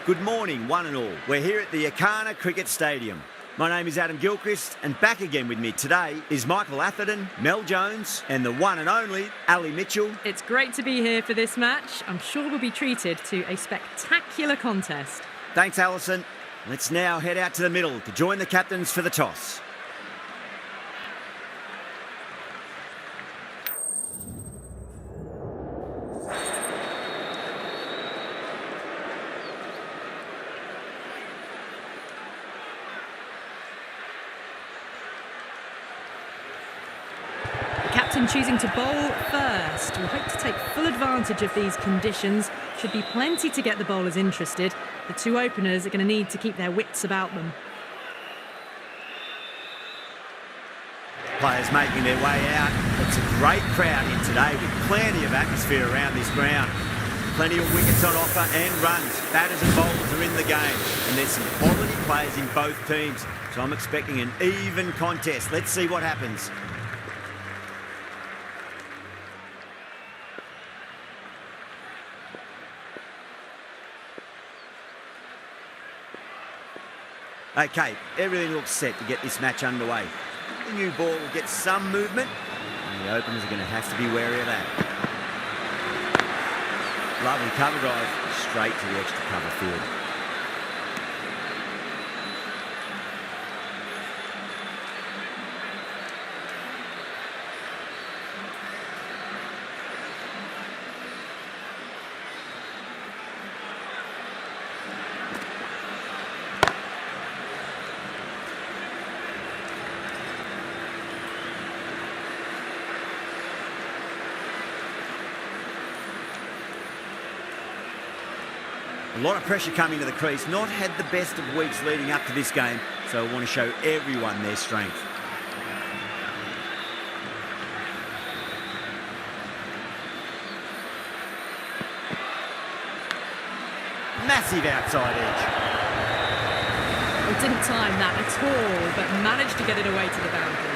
Good morning, one and all. We're here at the Akana Cricket Stadium. My name is Adam Gilchrist, and back again with me today is Michael Atherton, Mel Jones, and the one and only Ali Mitchell. It's great to be here for this match. I'm sure we'll be treated to a spectacular contest. Thanks, Alison. Let's now head out to the middle to join the captains for the toss. Captain choosing to bowl first. We hope to take full advantage of these conditions. Should be plenty to get the bowlers interested. The two openers are going to need to keep their wits about them. Players making their way out. It's a great crowd in today with plenty of atmosphere around this ground. Plenty of wickets on offer and runs. Batters and bowlers are in the game. And there's some quality players in both teams. So I'm expecting an even contest. Let's see what happens. Okay, everything looks set to get this match underway. The new ball will get some movement, and the openers are going to have to be wary of that. Lovely cover drive, straight to the extra cover field. A lot of pressure coming to the crease. Not had the best of weeks leading up to this game, so I want to show everyone their strength. Massive outside edge. Well, didn't time that at all, but managed to get it away to the boundary.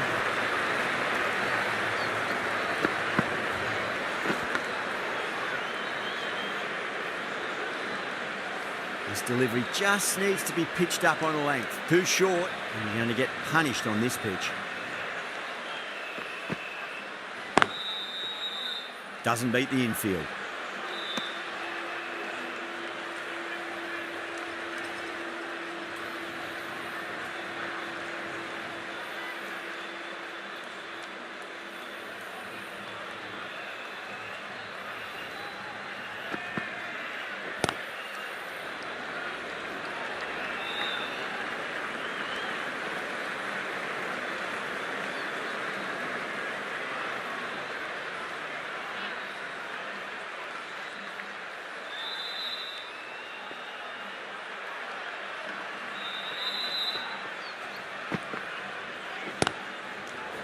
This delivery just needs to be pitched up on a length. Too short, and you're going to get punished on this pitch. Doesn't beat the infield.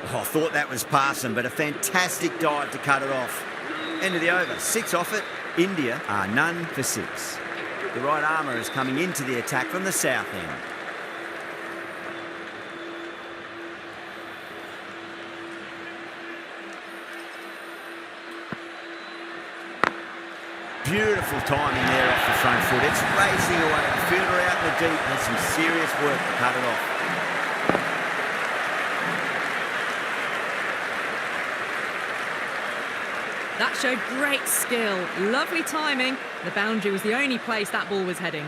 Oh, I thought that was passing, but a fantastic dive to cut it off. End of the over. 6 off it. India are none for 6. The right armour is coming into the attack from the south end. Beautiful timing there off the front foot. It's racing away. The fielder out in the deep has some serious work to cut it off. That showed great skill. Lovely timing. The boundary was the only place that ball was heading.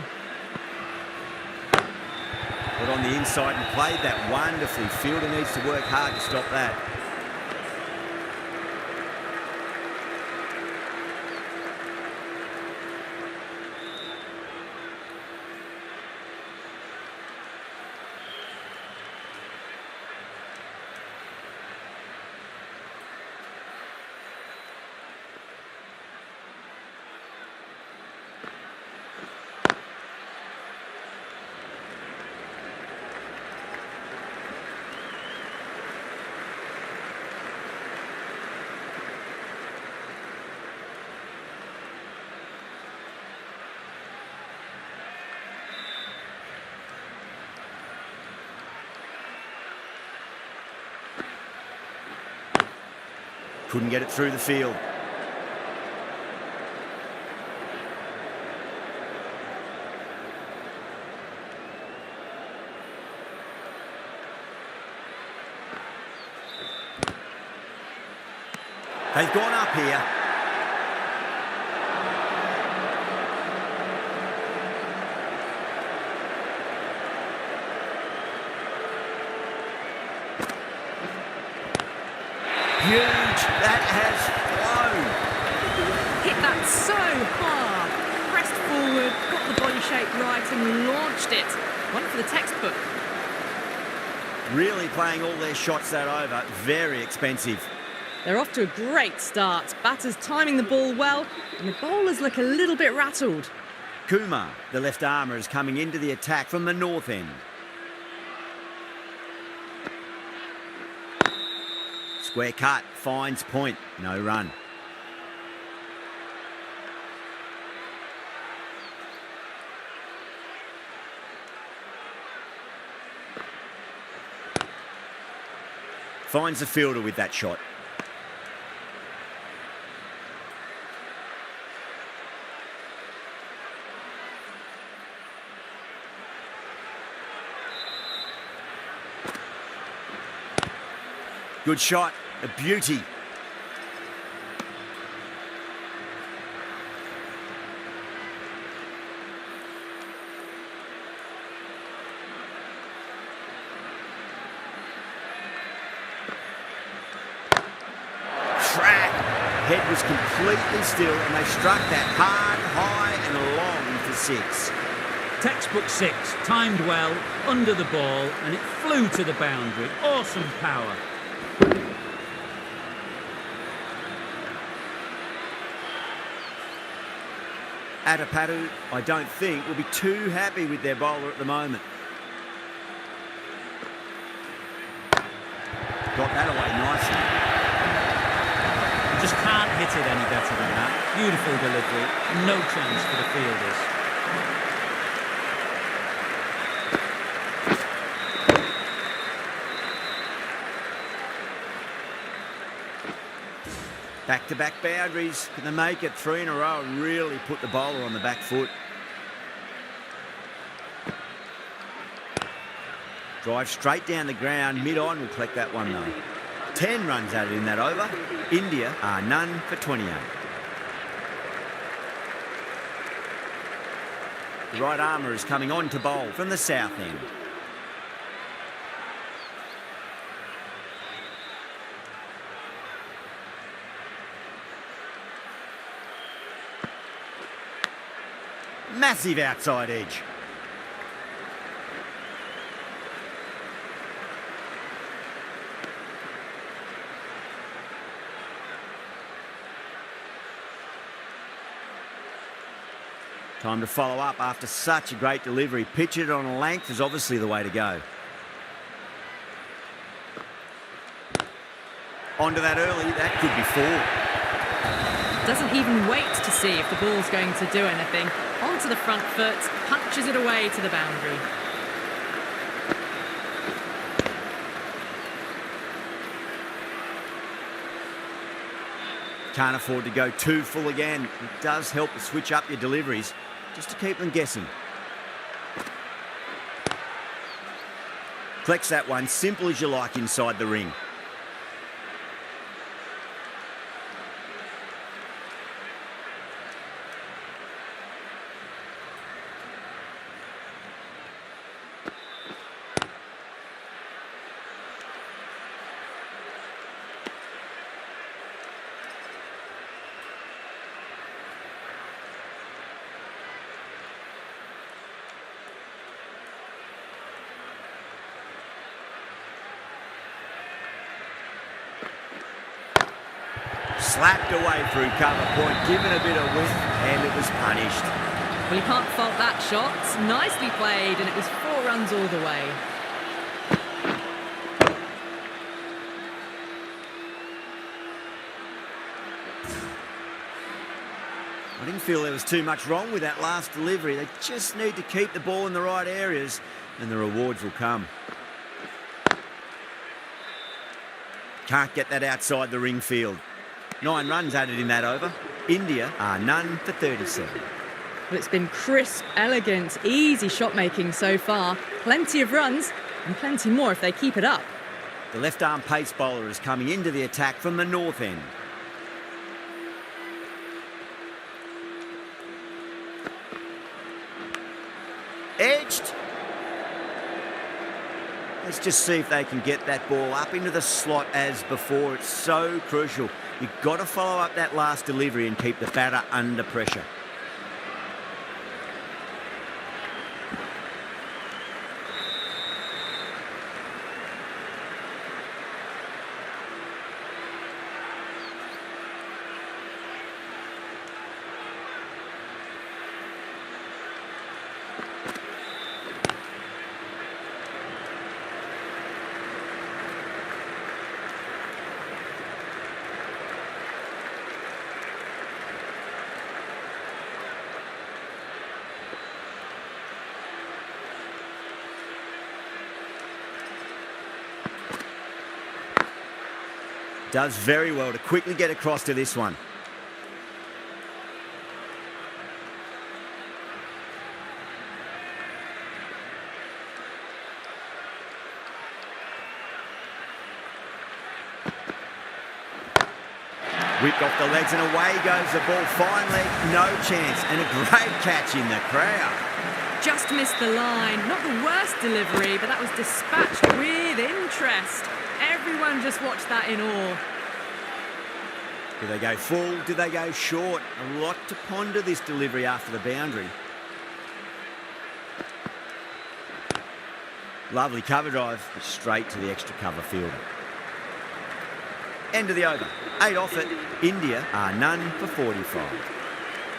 Put on the inside and played that wonderfully. Fielder needs to work hard to stop that. Couldn't get it through the field. They've gone up here. Huge. That has flown. Hit that so hard. Pressed forward, got the body shape right and launched it. One for the textbook. Really playing all their shots that over. Very expensive. They're off to a great start. Batters timing the ball well, and the bowlers look a little bit rattled. Kumar, the left armour, is coming into the attack from the north end. Square cut, finds point, no run. Finds the fielder with that shot. Good shot, a beauty. Track. Head was completely still and they struck that hard, high and long for 6. Textbook 6, timed well, under the ball, and it flew to the boundary. Awesome power. Adapadu, I don't think, will be too happy with their bowler at the moment. Got that away nicely. Just can't hit it any better than that. Beautiful delivery. No chance for the fielders. Back-to-back boundaries. Can they make it 3 in a row and really put the bowler on the back foot? Drive straight down the ground. Mid-on will collect that one though. 10 runs added in that over. India are none for 28. The right armour is coming on to bowl from the south end. Massive outside edge. Time to follow up after such a great delivery. Pitch it on a length is obviously the way to go. Onto that early, that could be 4. Doesn't even wait to see if the ball's going to do anything. Onto the front foot, punches it away to the boundary. Can't afford to go too full again. It does help to switch up your deliveries, just to keep them guessing. Collects that one, simple as you like inside the ring. Slapped away through cover point, given a bit of width, and it was punished. Well, you can't fault that shot. Nicely played, and it was 4 runs all the way. I didn't feel there was too much wrong with that last delivery. They just need to keep the ball in the right areas, and the rewards will come. Can't get that outside the ring field. 9 runs added in that over. India are none for 37. But it's been crisp, elegant, easy shot making so far. Plenty of runs and plenty more if they keep it up. The left arm pace bowler is coming into the attack from the north end. Let's just see if they can get that ball up into the slot as before. It's so crucial. You've got to follow up that last delivery and keep the batter under pressure. Does very well to quickly get across to this one. Whipped off the legs and away goes the ball. Finally, no chance. And a great catch in the crowd. Just missed the line. Not the worst delivery, but that was dispatched with interest. Everyone just watched that in awe. Do they go full? Do they go short? A lot to ponder this delivery after the boundary. Lovely cover drive, straight to the extra cover fielder. End of the over. 8 off it. India are none for 45.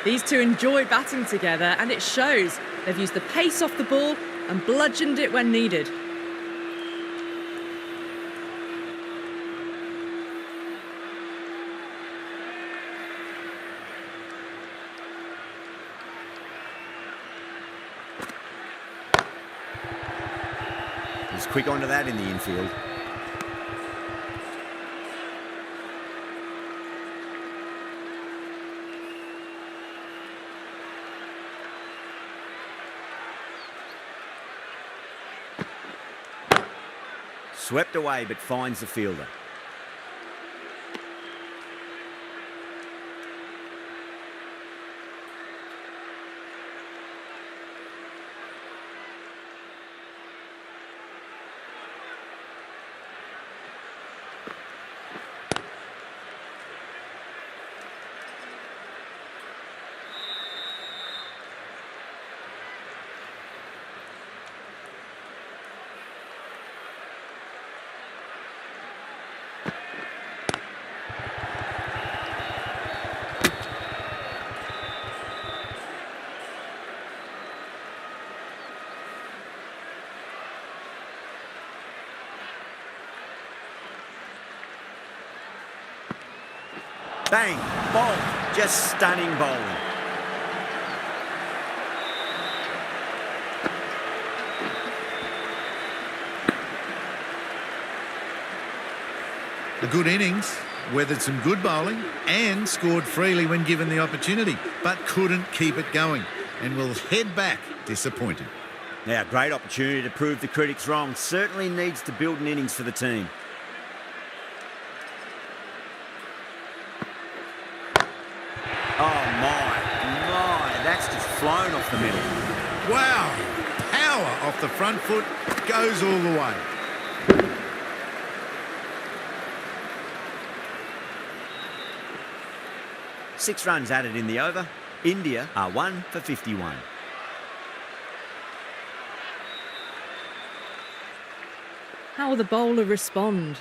These two enjoy batting together, and it shows. They've used the pace off the ball and bludgeoned it when needed. He's quick onto that in the infield. Swept away, but finds the fielder. Bang, bolt, just stunning bowling. A good innings, weathered some good bowling and scored freely when given the opportunity, but couldn't keep it going and will head back disappointed. Now, great opportunity to prove the critics wrong. Certainly needs to build an innings for the team. Oh, my, that's just flown off the middle. Wow, power off the front foot, goes all the way. Six runs added in the over. India are 1 for 51. How will the bowler respond?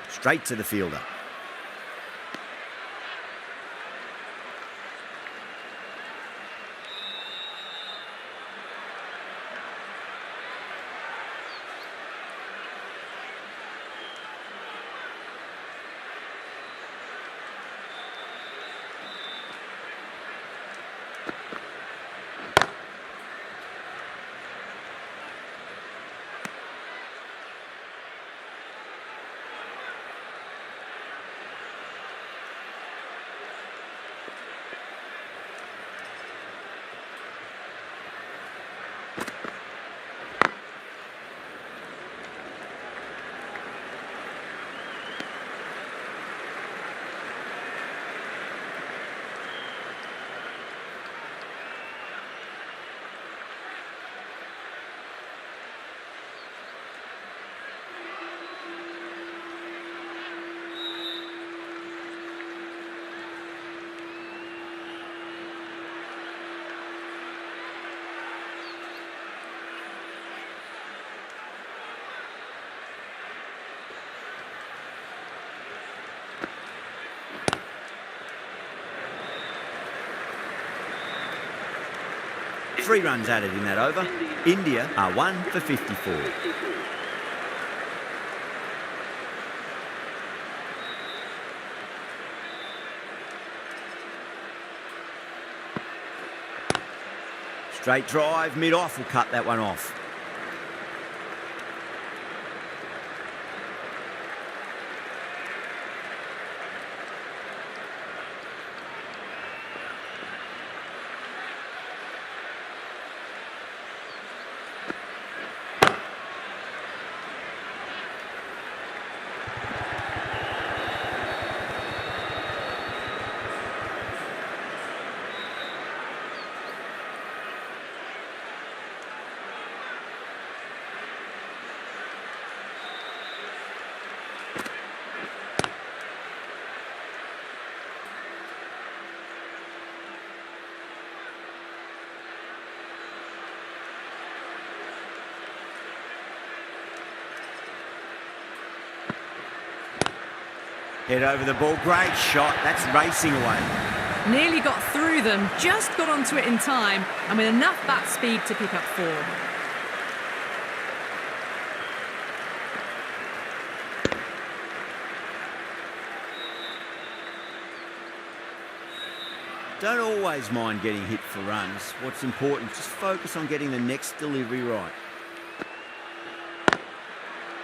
Straight to the fielder. 3 runs added in that over. India are 1 for 54. Straight drive, mid-off will cut that one off. Head over the ball, great shot, that's racing away. Nearly got through them, just got onto it in time, and with enough bat speed to pick up 4. Don't always mind getting hit for runs. What's important, just focus on getting the next delivery right.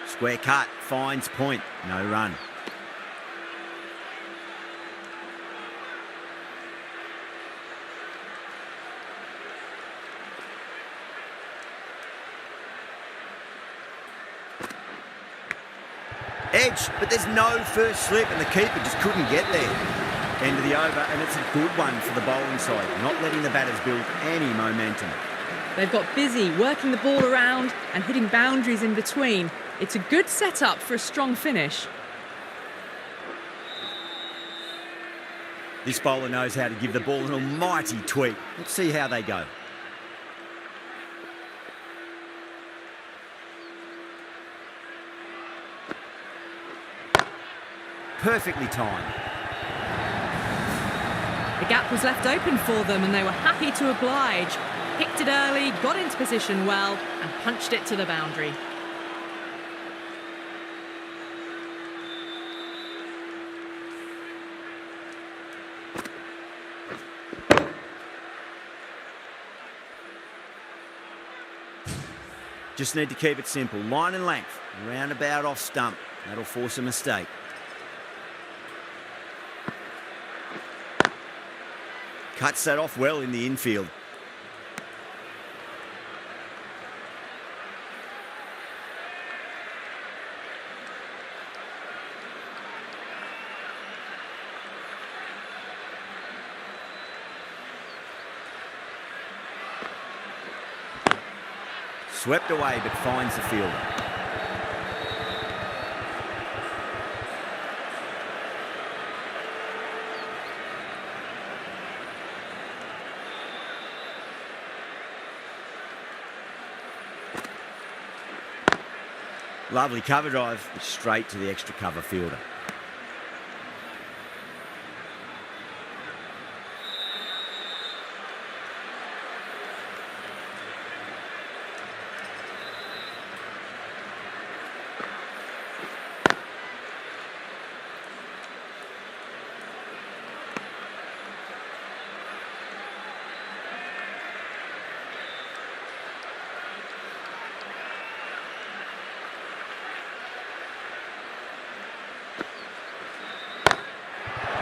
Square cut, finds point, no run. Edge, but there's no first slip and the keeper just couldn't get there. End of the over, and it's a good one for the bowling side, not letting the batters build any momentum. They've got busy working the ball around and hitting boundaries in between. It's a good setup for a strong finish. This bowler knows how to give the ball an almighty tweak. Let's see how they go. Perfectly timed. The gap was left open for them and they were happy to oblige. Picked it early, got into position well and punched it to the boundary. Just need to keep it simple. Line and length, roundabout off stump. That'll force a mistake. Cuts that off well in the infield. Swept away but finds the fielder. Lovely cover drive, straight to the extra cover fielder.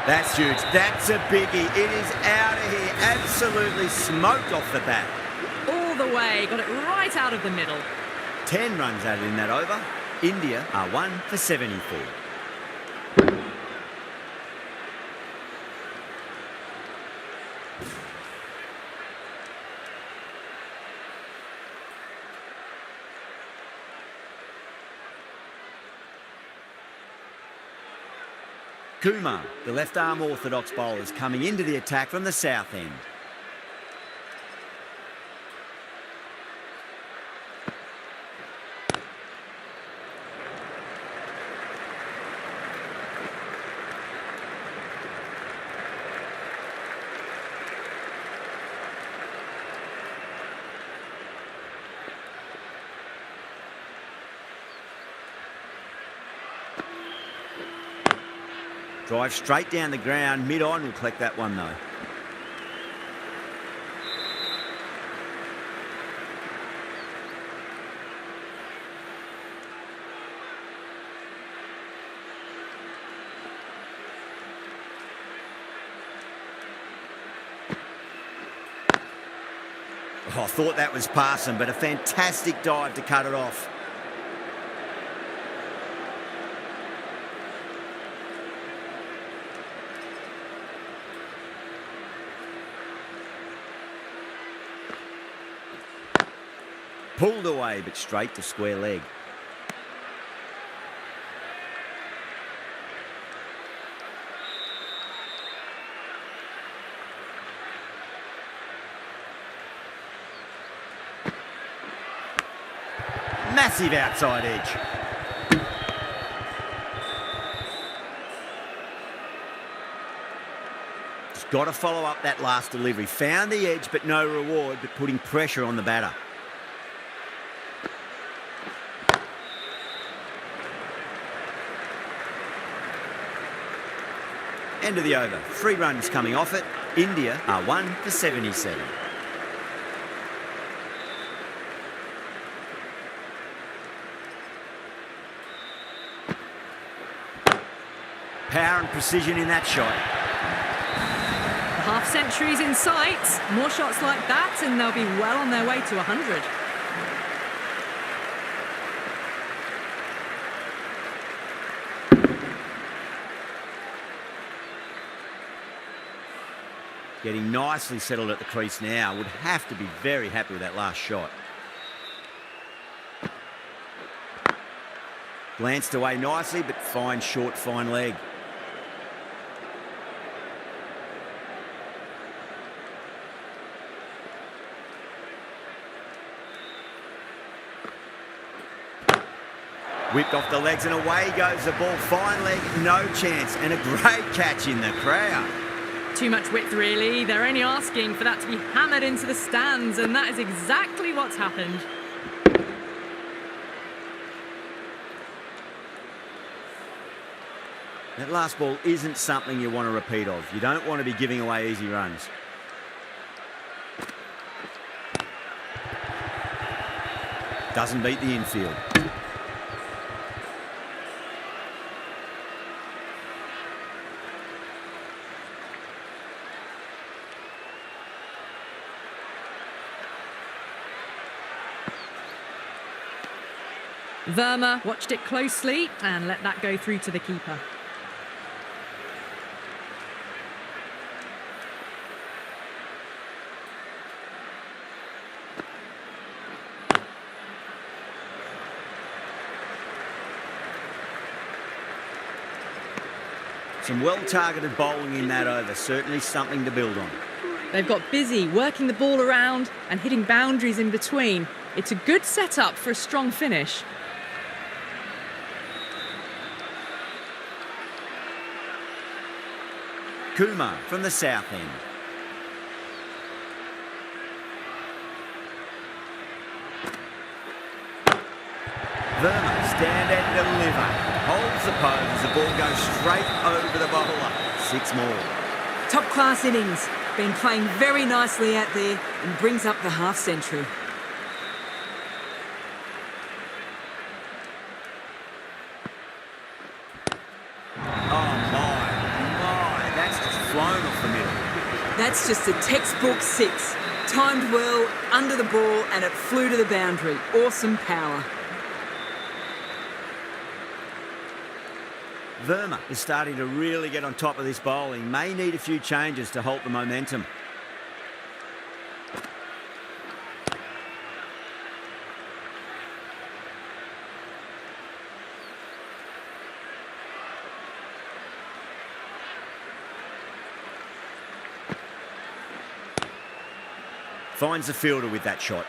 That's huge. That's a biggie. It is out of here. Absolutely smoked off the bat. All the way, got it right out of the middle. 10 runs added in that over. India are 1 for 74. Kumar, the left-arm orthodox bowler, is coming into the attack from the south end. Drive straight down the ground. Mid-on will collect that one, though. Oh, I thought that was passing, but a fantastic dive to cut it off. Pulled away, but straight to square leg. Massive outside edge. Just got to follow up that last delivery. Found the edge, but no reward, but putting pressure on the batter. End of the over. 3 runs coming off it. India are 1 for 77. Power and precision in that shot. The half-century's in sight. More shots like that and they'll be well on their way to 100. Getting nicely settled at the crease now. Would have to be very happy with that last shot. Glanced away nicely, but fine short, fine leg. Whipped off the legs and away goes the ball. Fine leg, no chance, and a great catch in the crowd. Too much width, really. They're only asking for that to be hammered into the stands, and that is exactly what's happened. That last ball isn't something you want to repeat of. You don't want to be giving away easy runs. Doesn't beat the infield. Verma watched it closely and let that go through to the keeper. Some well-targeted bowling in that over. Certainly something to build on. They've got busy working the ball around and hitting boundaries in between. It's a good setup for a strong finish. Kumar from the south end. Verma, stand and deliver. Holds the pose. The ball goes straight over the bowler. 6 more. Top class innings. Been playing very nicely out there and brings up the half century. Flown off the middle. That's just a textbook 6. Timed well, under the ball, and it flew to the boundary. Awesome power. Verma is starting to really get on top of this bowling. May need a few changes to halt the momentum. Finds the fielder with that shot.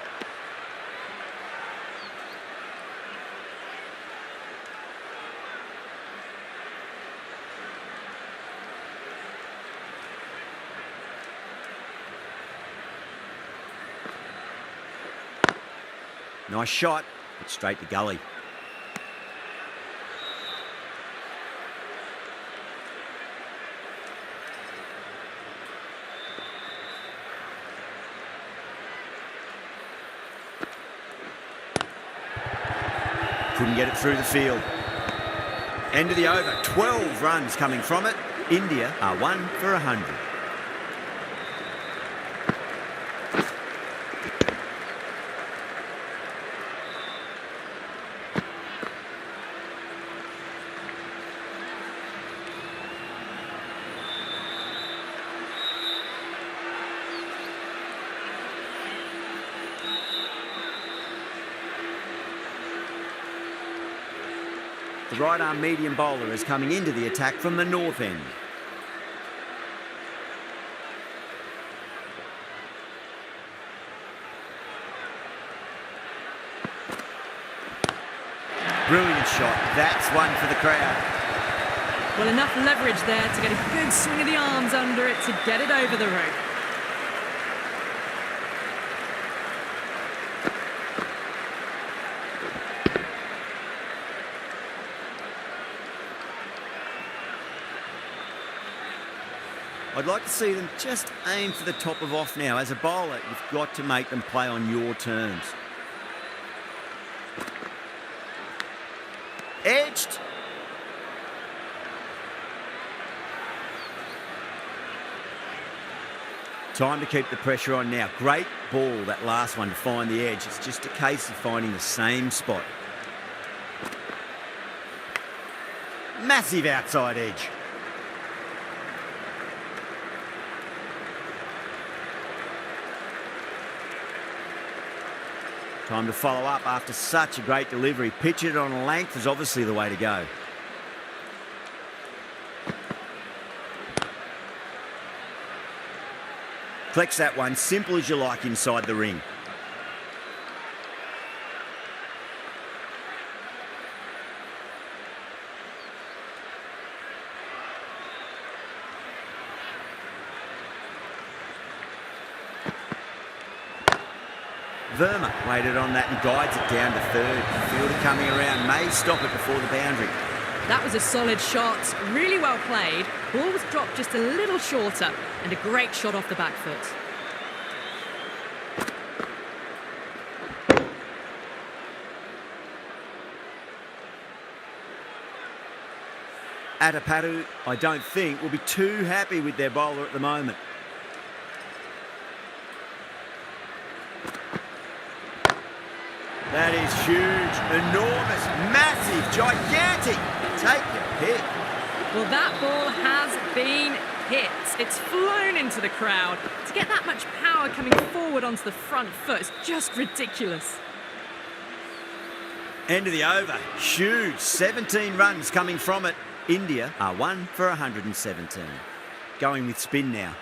Nice shot, but straight to gully. Couldn't get it through the field. End of the over. 12 runs coming from it. India are 1 for 100. The right-arm medium bowler is coming into the attack from the north end. Brilliant shot. That's one for the crowd. Well, enough leverage there to get a good swing of the arms under it to get it over the rope. I'd like to see them just aim for the top of off now. As a bowler, you've got to make them play on your terms. Edged. Time to keep the pressure on now. Great ball, that last one, to find the edge. It's just a case of finding the same spot. Massive outside edge. Time to follow up after such a great delivery. Pitch it on length is obviously the way to go. Collects that one, simple as you like, inside the ring. Verma waited on that and guides it down to third. Fielder coming around, may stop it before the boundary. That was a solid shot, really well played. Ball was dropped just a little shorter, and a great shot off the back foot. Atapadu, I don't think, will be too happy with their bowler at the moment. That is huge, enormous, massive, gigantic. Take your pick. Well, that ball has been hit. It's flown into the crowd. To get that much power coming forward onto the front foot is just ridiculous. End of the over. Huge. 17 runs coming from it. India are 1 for 117. Going with spin now.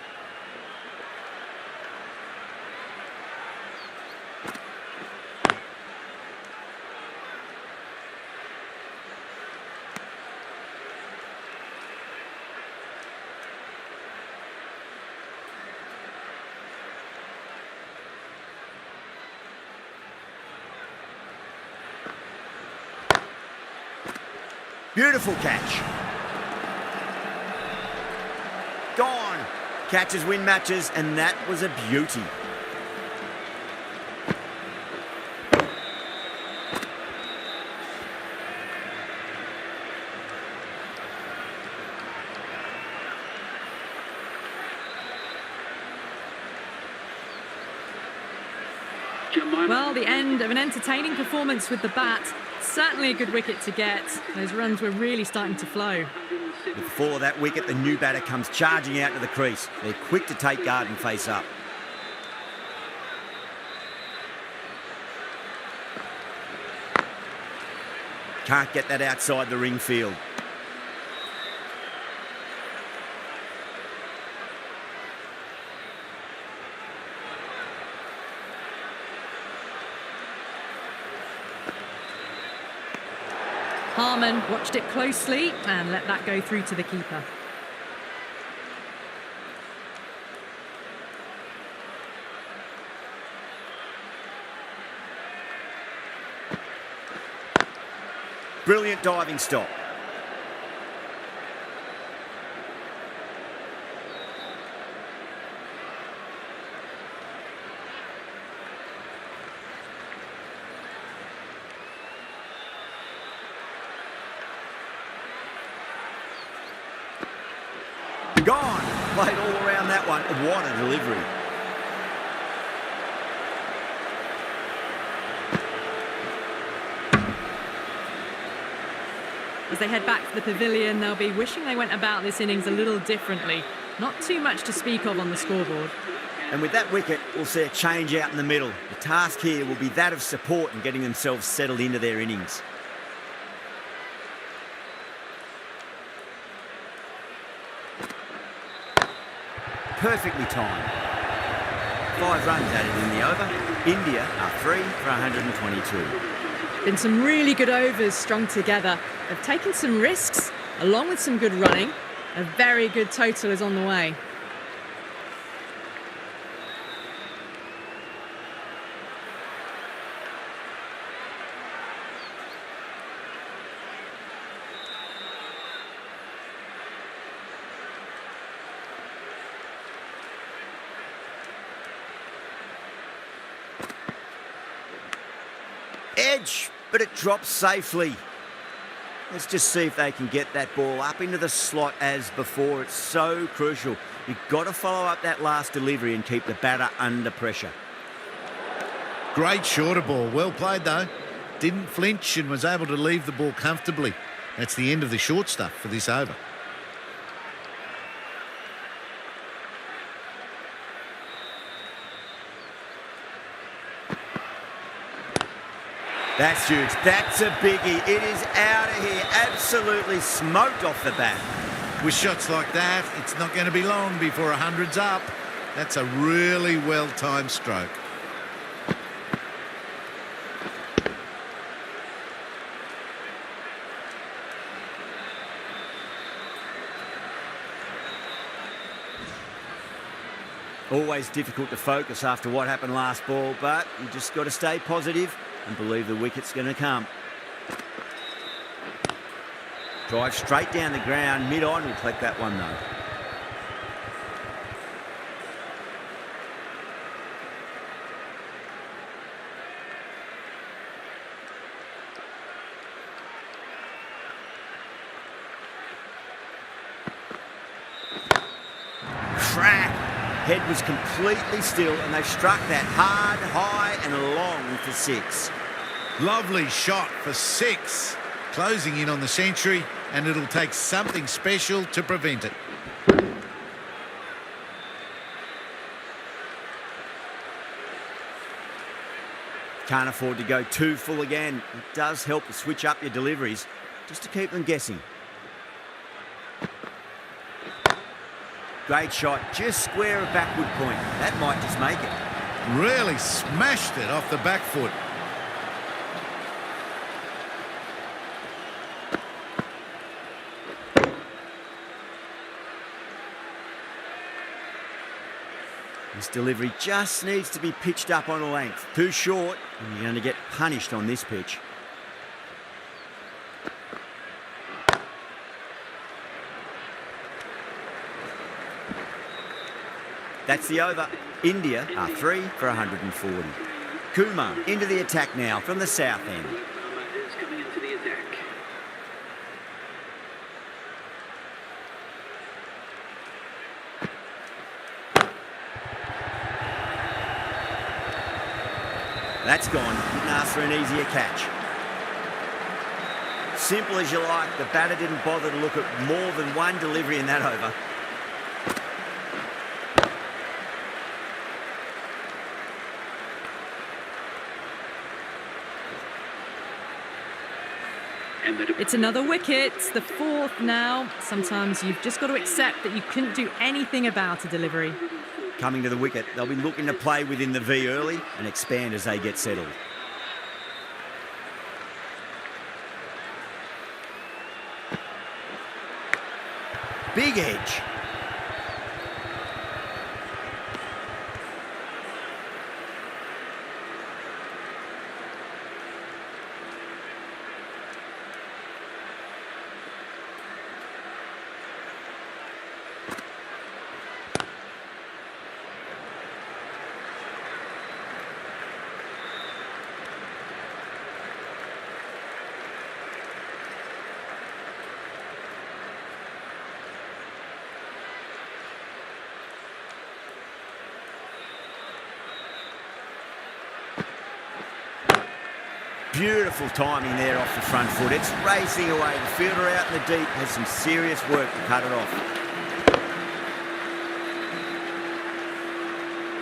Beautiful catch. Gone. Catches win matches, and that was a beauty. Well, the end of an entertaining performance with the bat. Certainly a good wicket to get. Those runs were really starting to flow. Before that wicket, the new batter comes charging out to the crease. They're quick to take guard and face up. Can't get that outside the ring field. Harman watched it closely and let that go through to the keeper. Brilliant diving stop. Gone. Played all around that one. What a delivery. As they head back to the pavilion, they'll be wishing they went about this innings a little differently. Not too much to speak of on the scoreboard. And with that wicket, we'll see a change out in the middle. The task here will be that of support and getting themselves settled into their innings. Perfectly timed. 5 runs added in the over. India are 3 for 122. Been some really good overs strung together. They've taken some risks, along with some good running. A very good total is on the way. Edge, but it drops safely. Let's just see if they can get that ball up into the slot as before. It's so crucial. You've got to follow up that last delivery and keep the batter under pressure. Great shorter ball. Well played, though. Didn't flinch and was able to leave the ball comfortably. That's the end of the short stuff for this over. That's huge. That's a biggie. It is out of here. Absolutely smoked off the bat. With shots like that, it's not going to be long before 100's up. That's a really well-timed stroke. Always difficult to focus after what happened last ball, but you just got to stay positive and believe the wicket's going to come. Drive straight down the ground, mid-on, will collect that one though. Crack! Head was completely still and they struck that hard, high and long for 6. Lovely shot for 6. Closing in on the century, and it'll take something special to prevent it. Can't afford to go too full again. It does help to switch up your deliveries just to keep them guessing. Great shot, just square of backward point. That might just make it. Really smashed it off the back foot. This delivery just needs to be pitched up on a length. Too short, and you're going to get punished on this pitch. That's the over. India are 3 for 140. Kumar into the attack now from the south end. That's gone. Didn't ask for an easier catch. Simple as you like. The batter didn't bother to look at more than one delivery in that over. It's another wicket, it's the 4th now. Sometimes you've just got to accept that you couldn't do anything about a delivery. Coming to the wicket, they'll be looking to play within the V early and expand as they get settled. Big edge. Beautiful timing there off the front foot. It's racing away. The fielder out in the deep has some serious work to cut it off.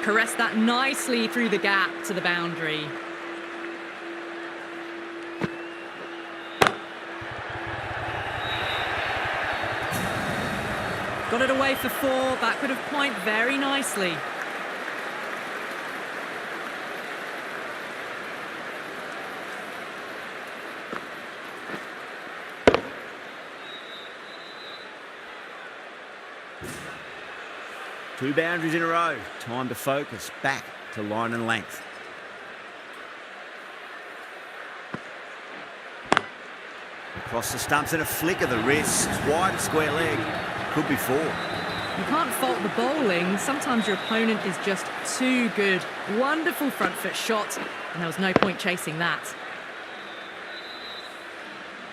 Caressed that nicely through the gap to the boundary. Got it away for 4, backward of point very nicely. Two boundaries in a row. Time to focus. Back to line and length. Across the stumps and a flick of the wrist. Wide square leg. Could be 4. You can't fault the bowling. Sometimes your opponent is just too good. Wonderful front foot shot, and there was no point chasing that.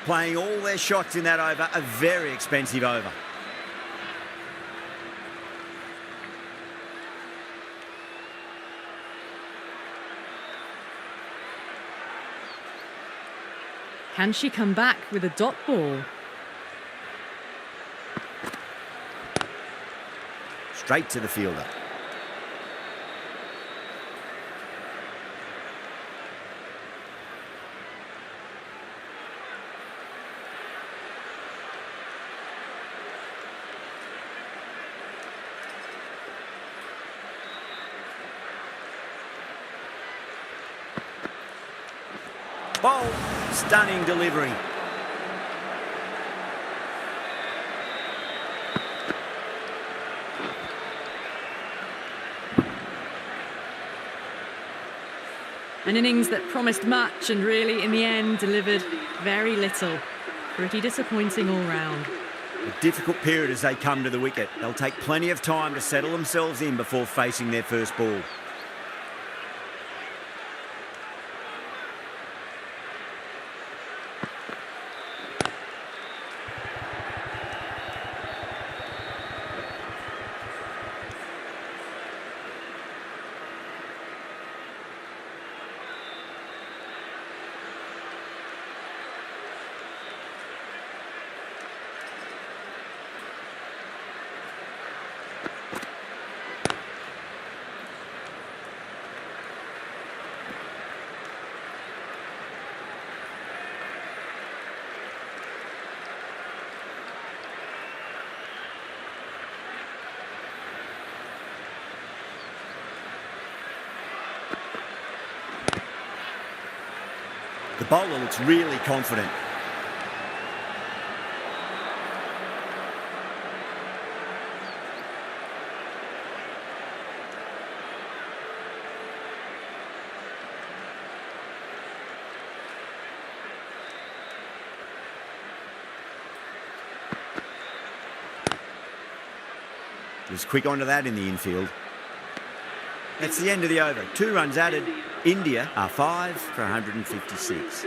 Playing all their shots in that over. A very expensive over. Can she come back with a dot ball? Straight to the fielder. Bowl. Stunning delivery. An innings that promised much and really, in the end, delivered very little. Pretty disappointing all round. A difficult period as they come to the wicket. They'll take plenty of time to settle themselves in before facing their first ball. The bowler looks really confident. He was quick onto that in the infield. That's the end of the over. 2 runs added. India are 5 for 156.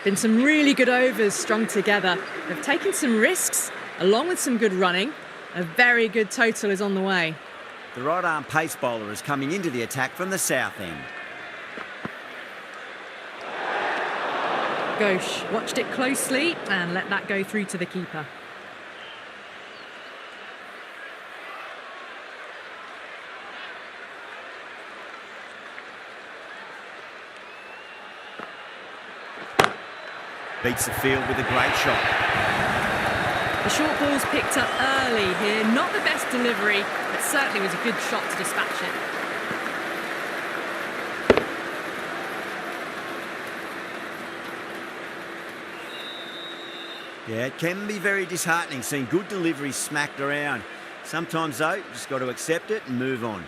Been some really good overs strung together. They've taken some risks, along with some good running. A very good total is on the way. The right-arm pace bowler is coming into the attack from the south end. Ghosh watched it closely and let that go through to the keeper. Beats the field with a great shot. The short ball's picked up early here. Not the best delivery, but certainly was a good shot to dispatch it. Yeah, it can be very disheartening seeing good delivery smacked around. Sometimes, though, you just got to accept it and move on.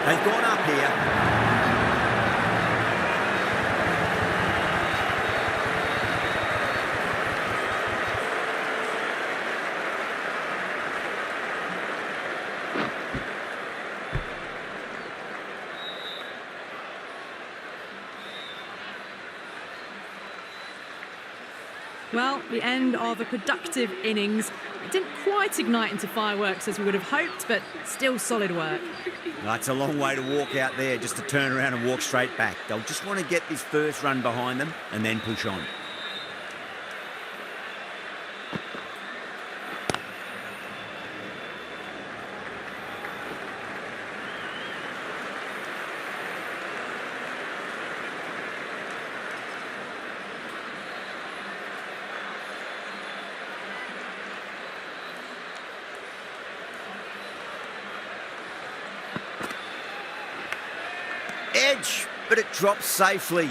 They've gone up here. Well, the end of a productive innings. It didn't quite ignite into fireworks as we would have hoped, but still solid work. That's a long way to walk out there just to turn around and walk straight back. They'll just want to get this first run behind them and then push on. Edge, but it drops safely.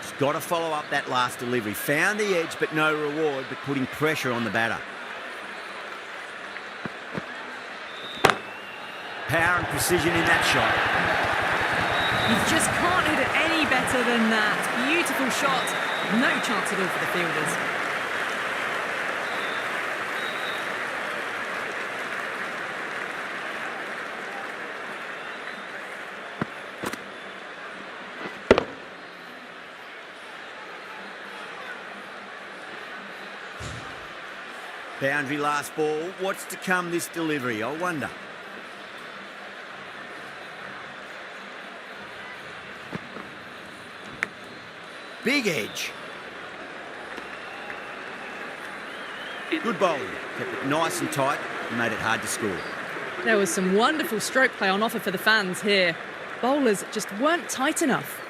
Just got to follow up that last delivery. Found the edge, but no reward, but putting pressure on the batter. Power and precision in that shot. You just can't hit it any better than that. Beautiful shot. No chance at all for the fielders. Boundary last ball. What's to come this delivery, I wonder? Big edge. Good bowling. Kept it nice and tight and made it hard to score. There was some wonderful stroke play on offer for the fans here. Bowlers just weren't tight enough.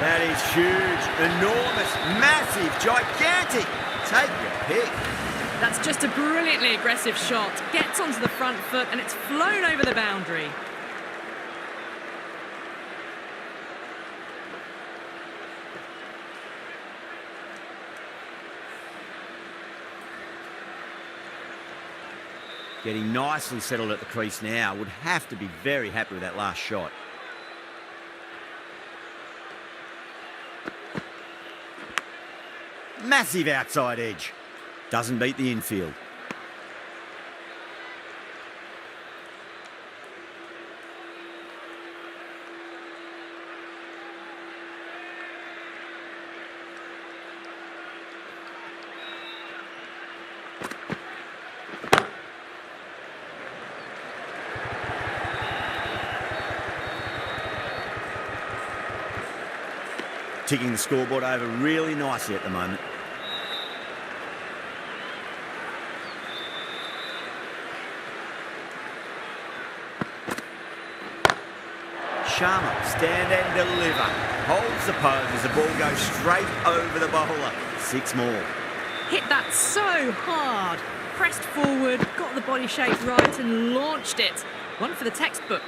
That is huge, enormous, massive, gigantic. Take your pick. That's just a brilliantly aggressive shot. Gets onto the front foot and it's flown over the boundary. Getting nicely settled at the crease now. Would have to be very happy with that last shot. Massive outside edge. Doesn't beat the infield. Ticking the scoreboard over really nicely at the moment. Sharma, stand and deliver. Holds the pose as the ball goes straight over the bowler. 6 more. Hit that so hard. Pressed forward, got the body shape right and launched it. One for the textbook.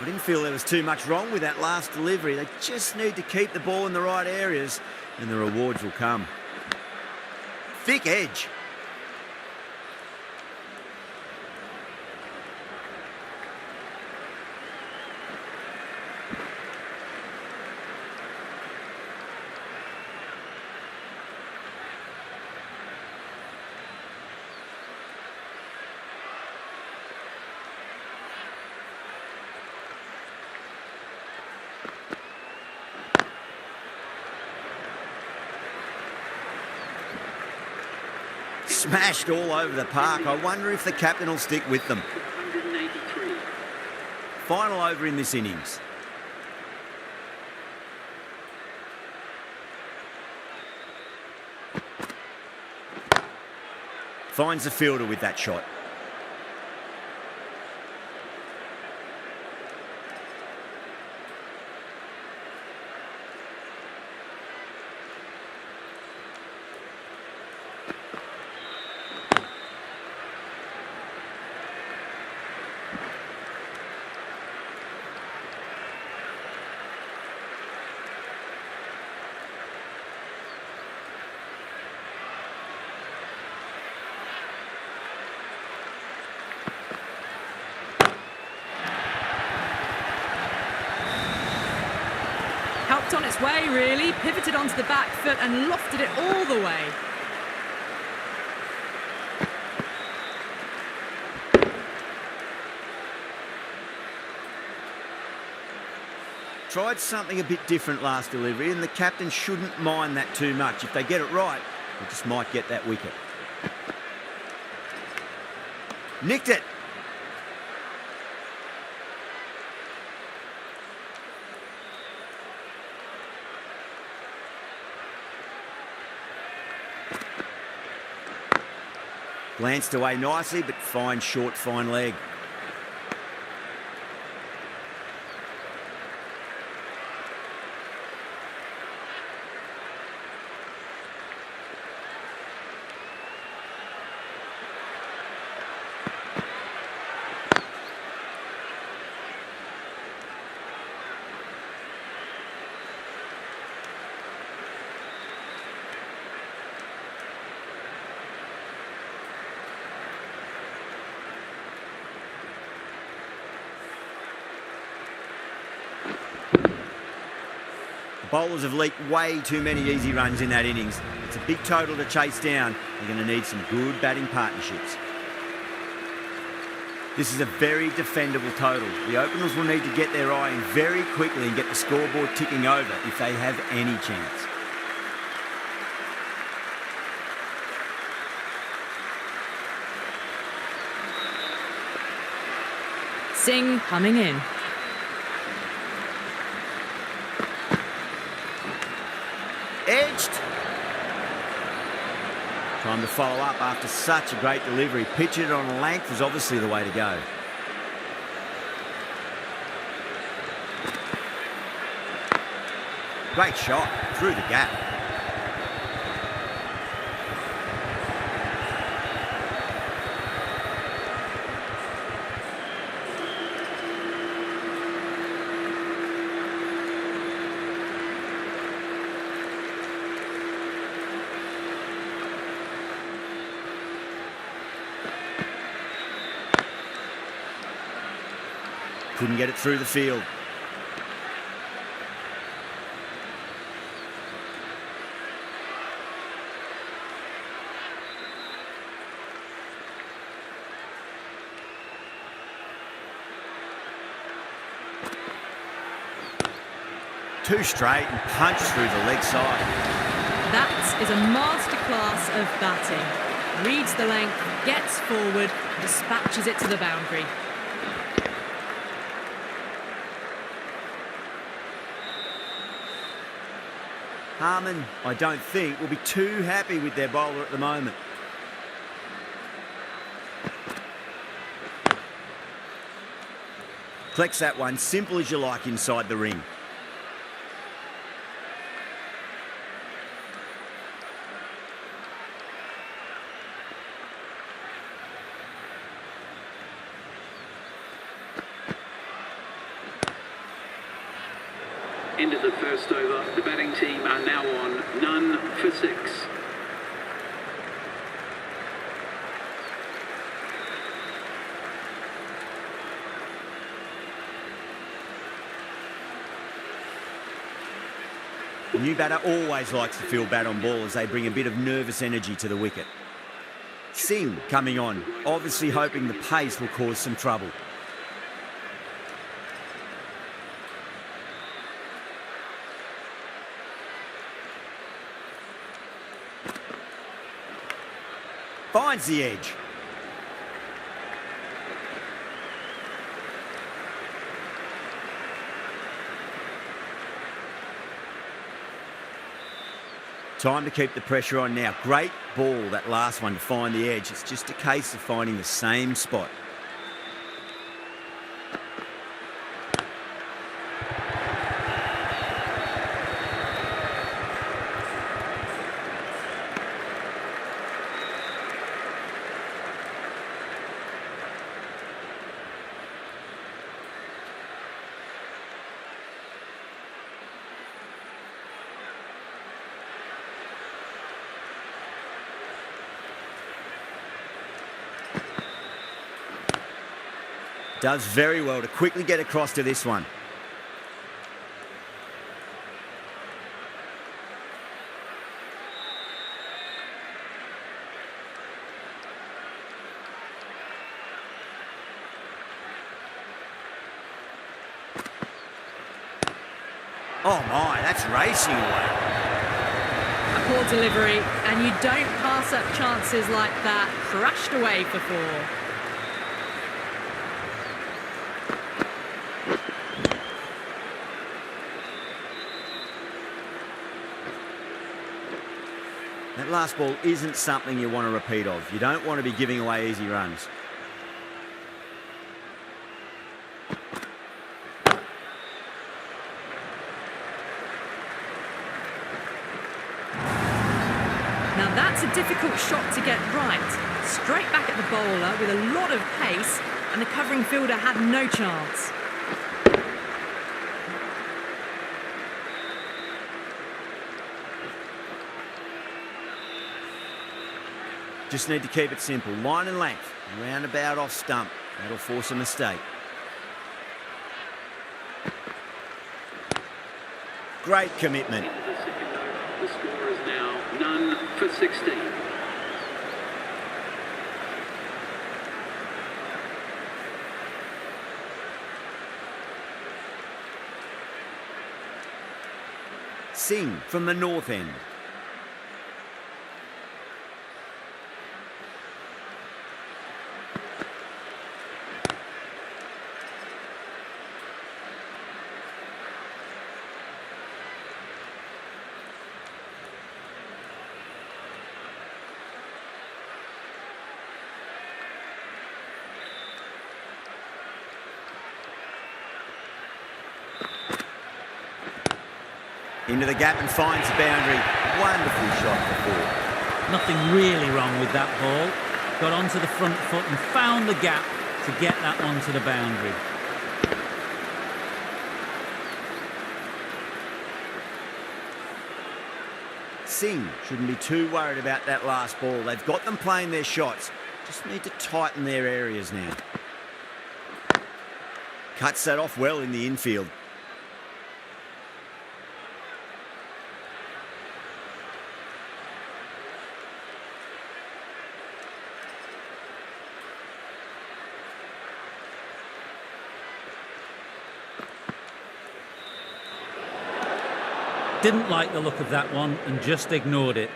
I didn't feel there was too much wrong with that last delivery. They just need to keep the ball in the right areas and the rewards will come. Thick edge. Smashed all over the park. I wonder if the captain will stick with them. 183. Final over in this innings. Finds the fielder with that shot. Helped on its way, really. Pivoted onto the back foot and lofted it all the way. tried something a bit different last delivery, and the captain shouldn't mind that too much. If they get it right, they just might get that wicket. Nicked it. Glanced away nicely, but fine short, fine leg. Bowlers have leaked way too many easy runs in that innings. It's a big total to chase down. They're going to need some good batting partnerships. This is a very defendable total. The openers will need to get their eye in very quickly and get the scoreboard ticking over if they have any chance. Singh coming in. Edged. Time to follow up after such a great delivery. Pitch it on length is obviously the way to go. Great shot through the gap. Couldn't get it through the field. Two straight and punch through the leg side. That is a masterclass of batting. Reads the length, gets forward, dispatches it to the boundary. Harman, I don't think, will be too happy with their bowler at the moment. Collects that one, simple as you like inside the ring. End of the first over. The batting team are now on none for 6. The new batter always likes to feel bat on ball as they bring a bit of nervous energy to the wicket. Singh coming on, obviously hoping the pace will cause some trouble. Finds the edge. Time to keep the pressure on now. Great ball, that last one, to find the edge. It's just a case of finding the same spot. Does very well to quickly get across to this one. Oh my, that's racing away. A poor delivery, and you don't pass up chances like that. Crashed away for 4. That last ball isn't something you want to repeat of. You don't want to be giving away easy runs. Now that's a difficult shot to get right. Straight back at the bowler with a lot of pace, and the covering fielder had no chance. Just need to keep it simple. Line and length. Roundabout off stump. That'll force a mistake. Great commitment. Into the second over. The score is now none for 16. Singh from the north end. Into the gap and finds the boundary. Wonderful shot for 4. Nothing really wrong with that ball. Got onto the front foot and found the gap to get that onto the boundary. Singh shouldn't be too worried about that last ball. They've got them playing their shots. Just need to tighten their areas now. Cuts that off well in the infield. Didn't like the look of that one and just ignored it.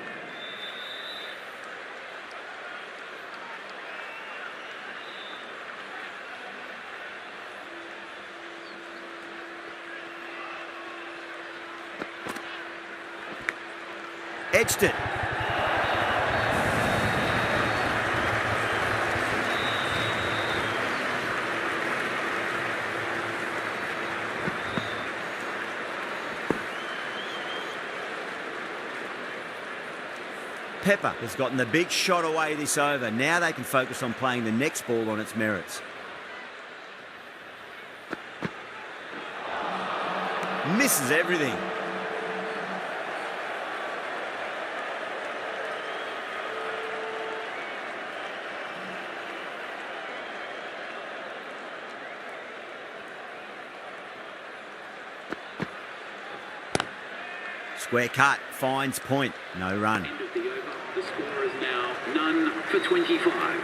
Edged it. Pepper has gotten the big shot away this over. Now they can focus on playing the next ball on its merits. Misses everything. Square cut, finds point, no run. End of the over. The score is now none for 25.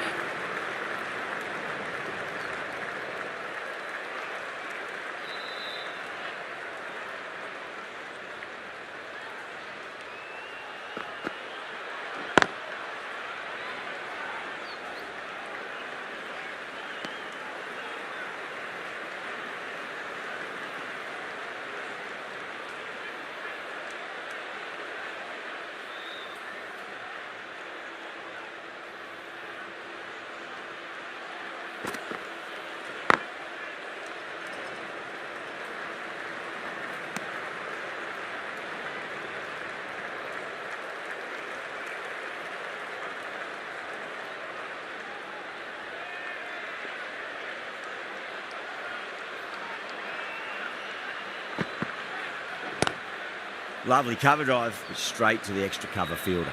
Lovely cover drive, but straight to the extra cover fielder.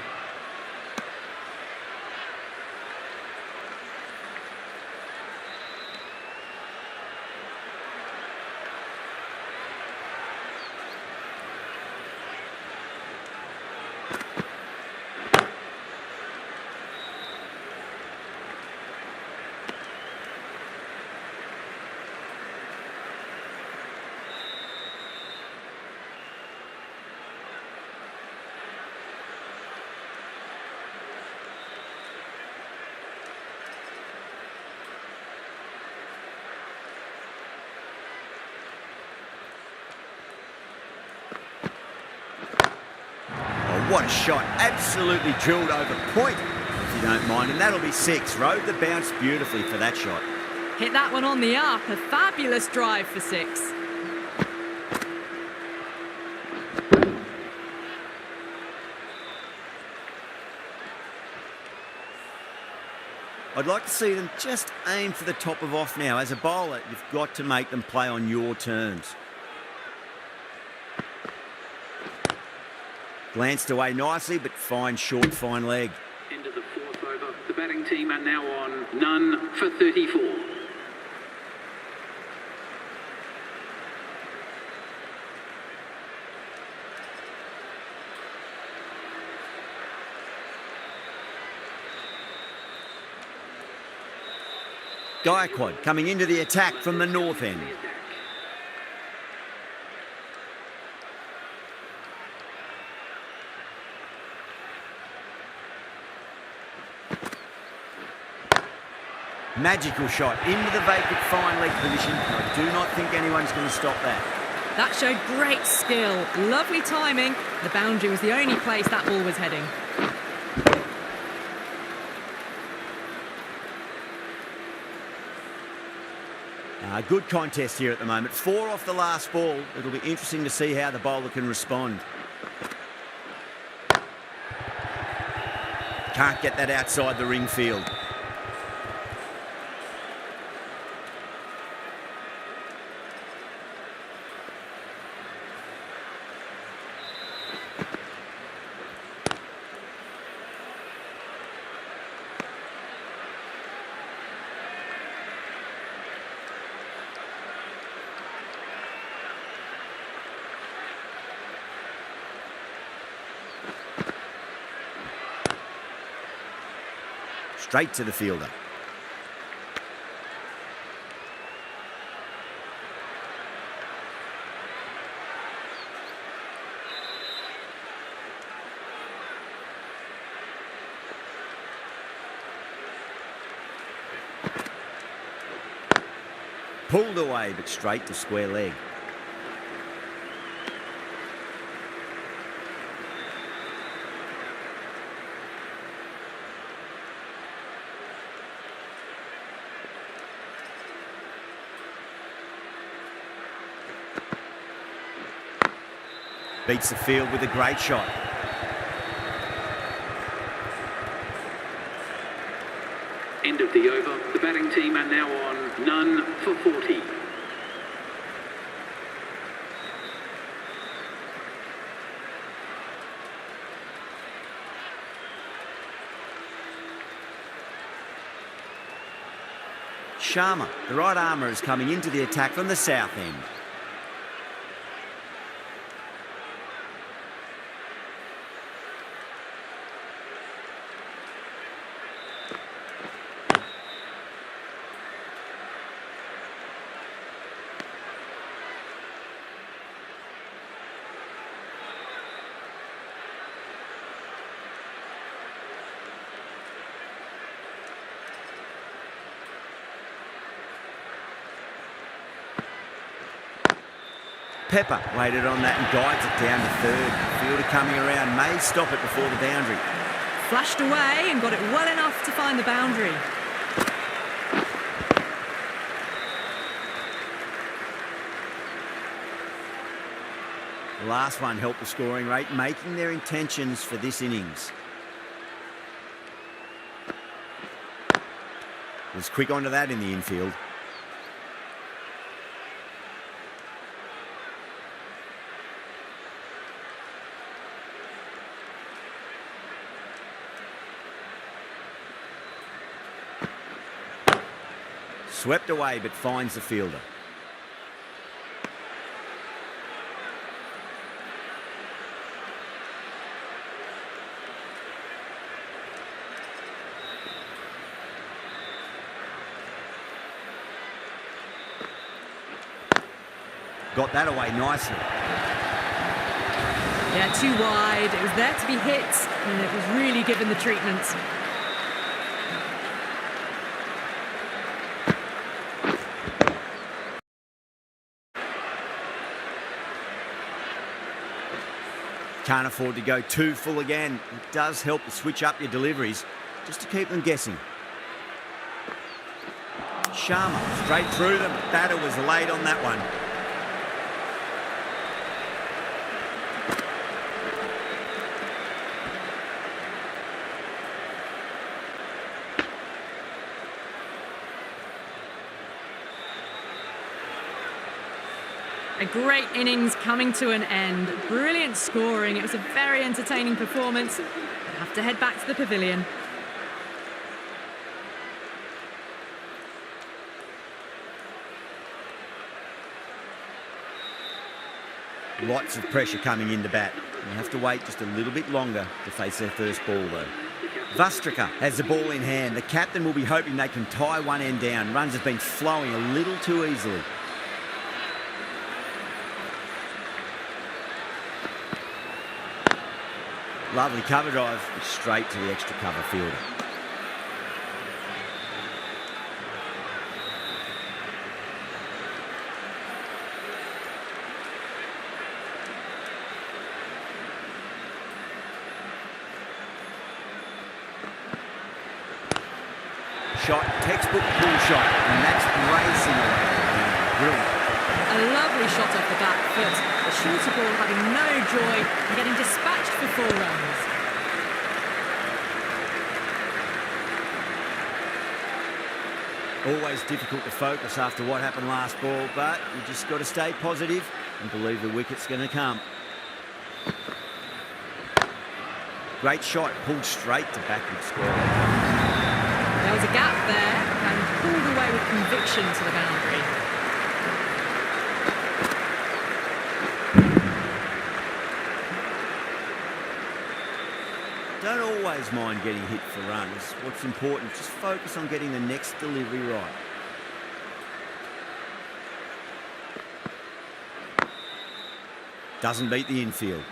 What a shot. Absolutely drilled over point, if you don't mind. And that'll be 6. Rode the bounce beautifully for that shot. Hit that one on the up. A fabulous drive for 6. I'd like to see them just aim for the top of off now. As a bowler, you've got to make them play on your terms. Glanced away nicely, but fine short, fine leg. Into the 4th over. The batting team are now on none for 34. Gaikwad coming into the attack from the north end. Magical shot into the vacant fine leg position. I do not think anyone's going to stop that. That showed great skill. Lovely timing. The boundary was the only place that ball was heading. Good contest here at the moment. 4 off the last ball. It'll be interesting to see how the bowler can respond. Can't get that outside the ring field. Straight to the fielder. Pulled away, but straight to square leg. Beats the field with a great shot. End of the over. The batting team are now on none for 40. Sharma, the right armour, is coming into the attack from the south end. Pepper waited on that and guides it down to third. Fielder coming around may stop it before the boundary. Flashed away and got it well enough to find the boundary. The last one helped the scoring rate, making their intentions for this innings. Was quick onto that in the infield. Swept away, but finds the fielder. Got that away nicely. Yeah, too wide. It was there to be hit, and it was really given the treatment. Can't afford to go too full again. It does help to switch up your deliveries just to keep them guessing. Sharma straight through them. Batter was late on that one. A great innings coming to an end. Brilliant scoring. It was a very entertaining performance. We'll have to head back to the pavilion. Lots of pressure coming into bat. You have to wait just a little bit longer to face their first ball, though. Vastrika has the ball in hand. The captain will be hoping they can tie one end down. Runs have been flowing a little too easily. Lovely cover drive, straight to the extra cover fielder. Shot, textbook pull shot, and that's racing away. Brilliant. A lovely shot off the back foot. The shorter ball having no joy and getting dispatched for 4 runs. Always difficult to focus after what happened last ball, but you just got to stay positive and believe the wicket's going to come. Great shot, pulled straight to backward square. There was a gap there and pulled away with conviction to the boundary. Don't always mind getting hit for runs. What's important, just focus on getting the next delivery right. Doesn't beat the infield.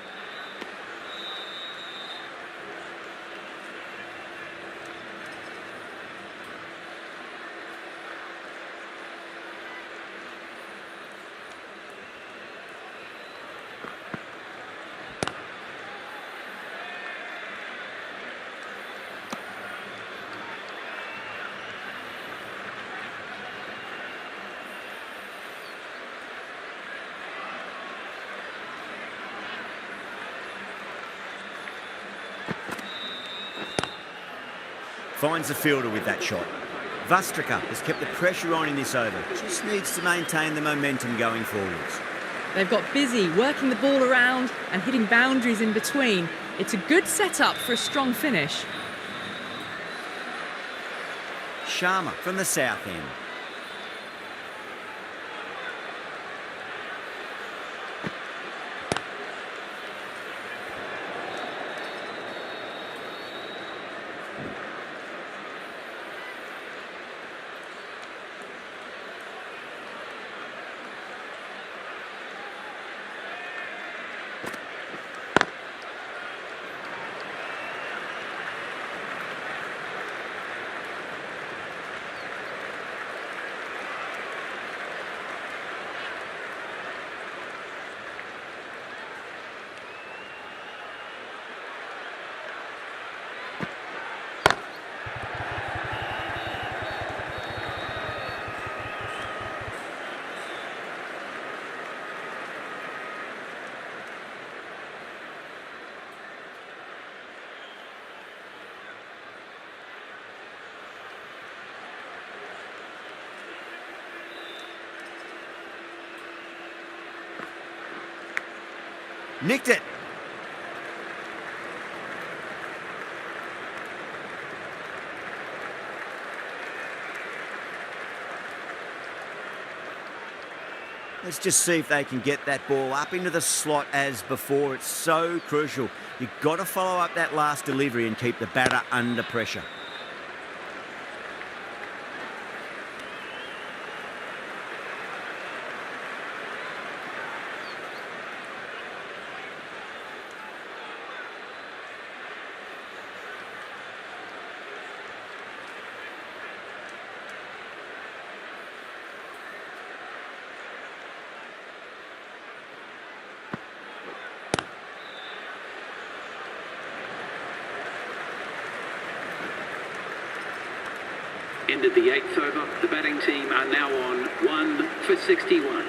Finds the fielder with that shot. Vastrika has kept the pressure on in this over. Just needs to maintain the momentum going forwards. They've got busy working the ball around and hitting boundaries in between. It's a good setup for a strong finish. Sharma from the south end. Nicked it. Let's just see if they can get that ball up into the slot as before. It's so crucial. You've got to follow up that last delivery and keep the batter under pressure. Ended the 8th over. The batting team are now on 1 for 61.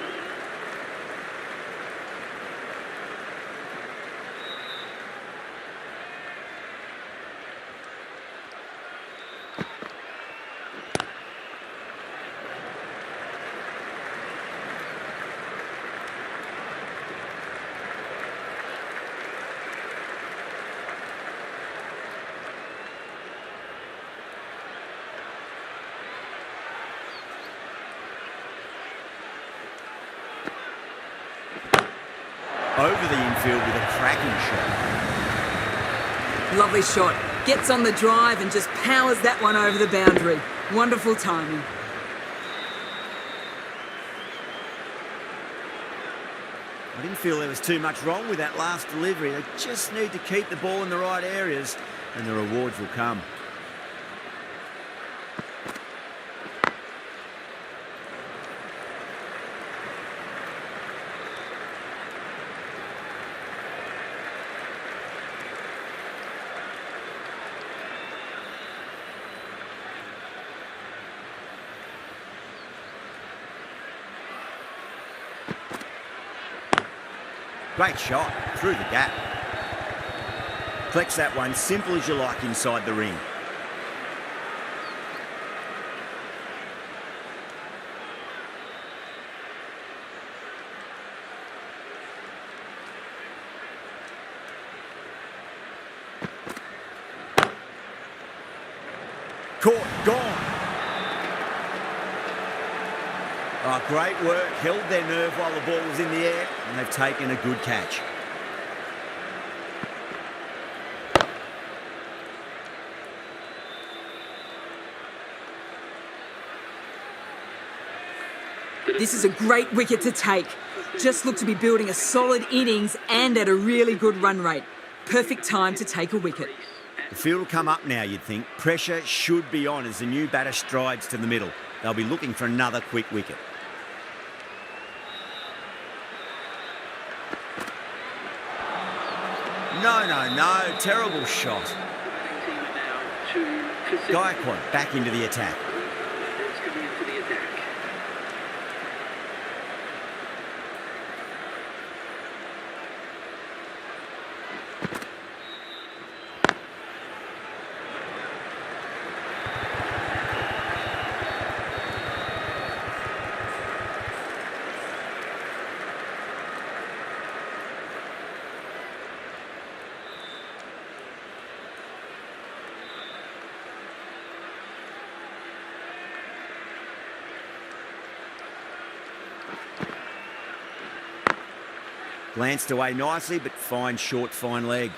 Over the infield with a cracking shot. Lovely shot. Gets on the drive and just powers that one over the boundary. Wonderful timing. I didn't feel there was too much wrong with that last delivery. They just need to keep the ball in the right areas and the rewards will come. Great shot, through the gap. Collects that one, simple as you like inside the ring. Caught, gone. Oh, great work, held their nerve while the ball was in the air, and they've taken a good catch. This is a great wicket to take. Just look to be building a solid innings and at a really good run rate. Perfect time to take a wicket. The field will come up now, you'd think. Pressure should be on as the new batter strides to the middle. They'll be looking for another quick wicket. No, terrible shot. Gaikwad back into the attack. Glanced away nicely, but fine short, fine leg.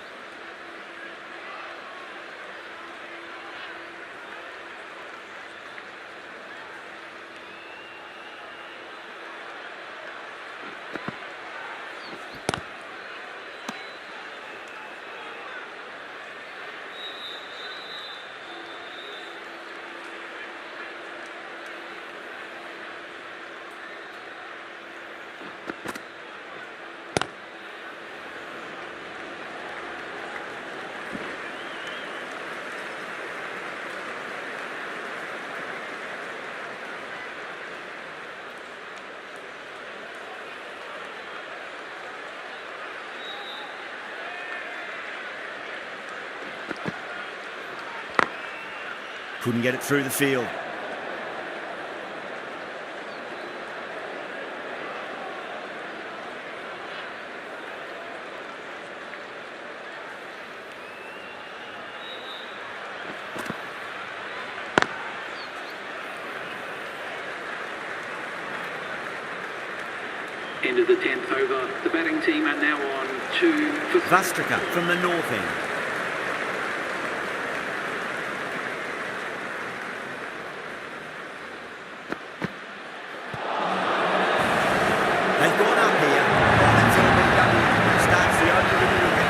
Couldn't get it through the field. End of the 10th over. The batting team are now on 2 for... Vastrika from the north end. They've gone up here. That's Ind-W. Starts the opening wicket.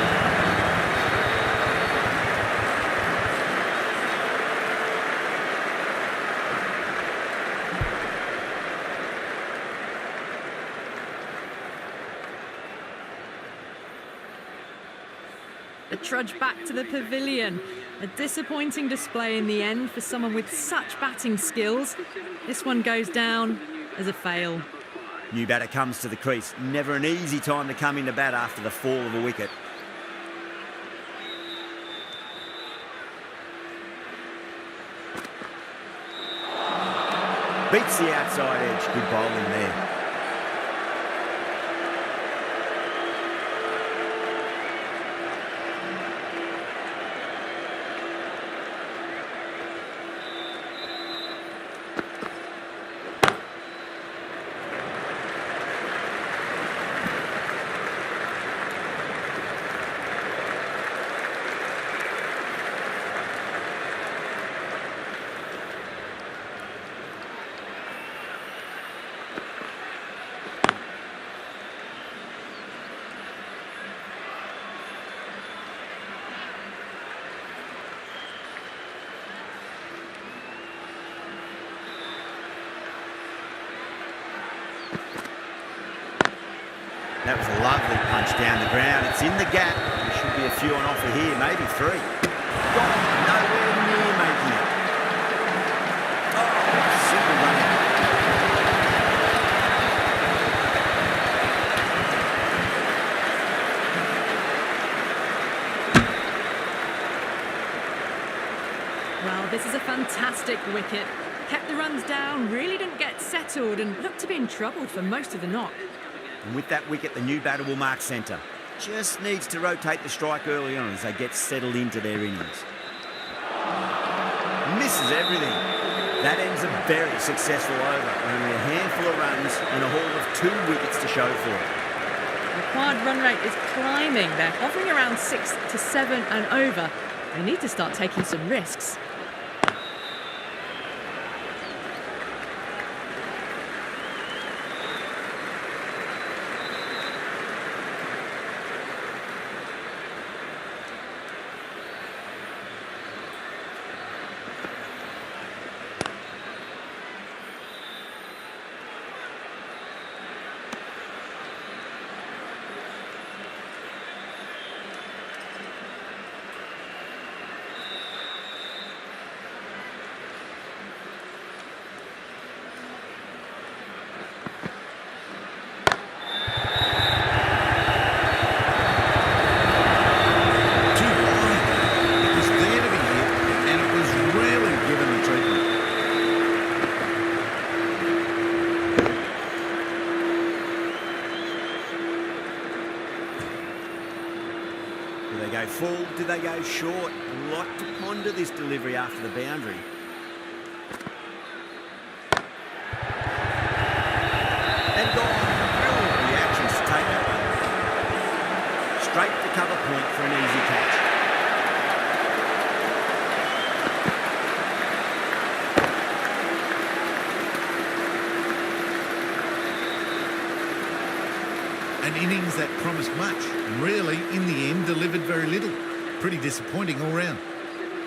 They trudge back to the pavilion. A disappointing display in the end for someone with such batting skills. This one goes down as a fail. New batter comes to the crease. Never an easy time to come into bat after the fall of a wicket. Beats the outside edge. Good bowling there. That was a lovely punch down the ground. It's in the gap. There should be a few on offer here, maybe 3. Got nowhere near making it. Oh, super running. Well, this is a fantastic wicket. Kept the runs down, really didn't get settled and looked to be in trouble for most of the knock. And with that wicket, the new batter will mark centre. Just needs to rotate the strike early on as they get settled into their innings. Misses everything. That ends a very successful over. Only a handful of runs and a haul of 2 wickets to show for it. Required run rate is climbing. They're hovering around 6 to 7 and over. They need to start taking some risks. Do they go full? Do they go short? A lot to ponder this delivery after the boundary. And gone. Brilliant reactions to take that one. Straight to cover point for an easy catch. An innings that promised much, and really, in the end, delivered very little. Pretty disappointing all round.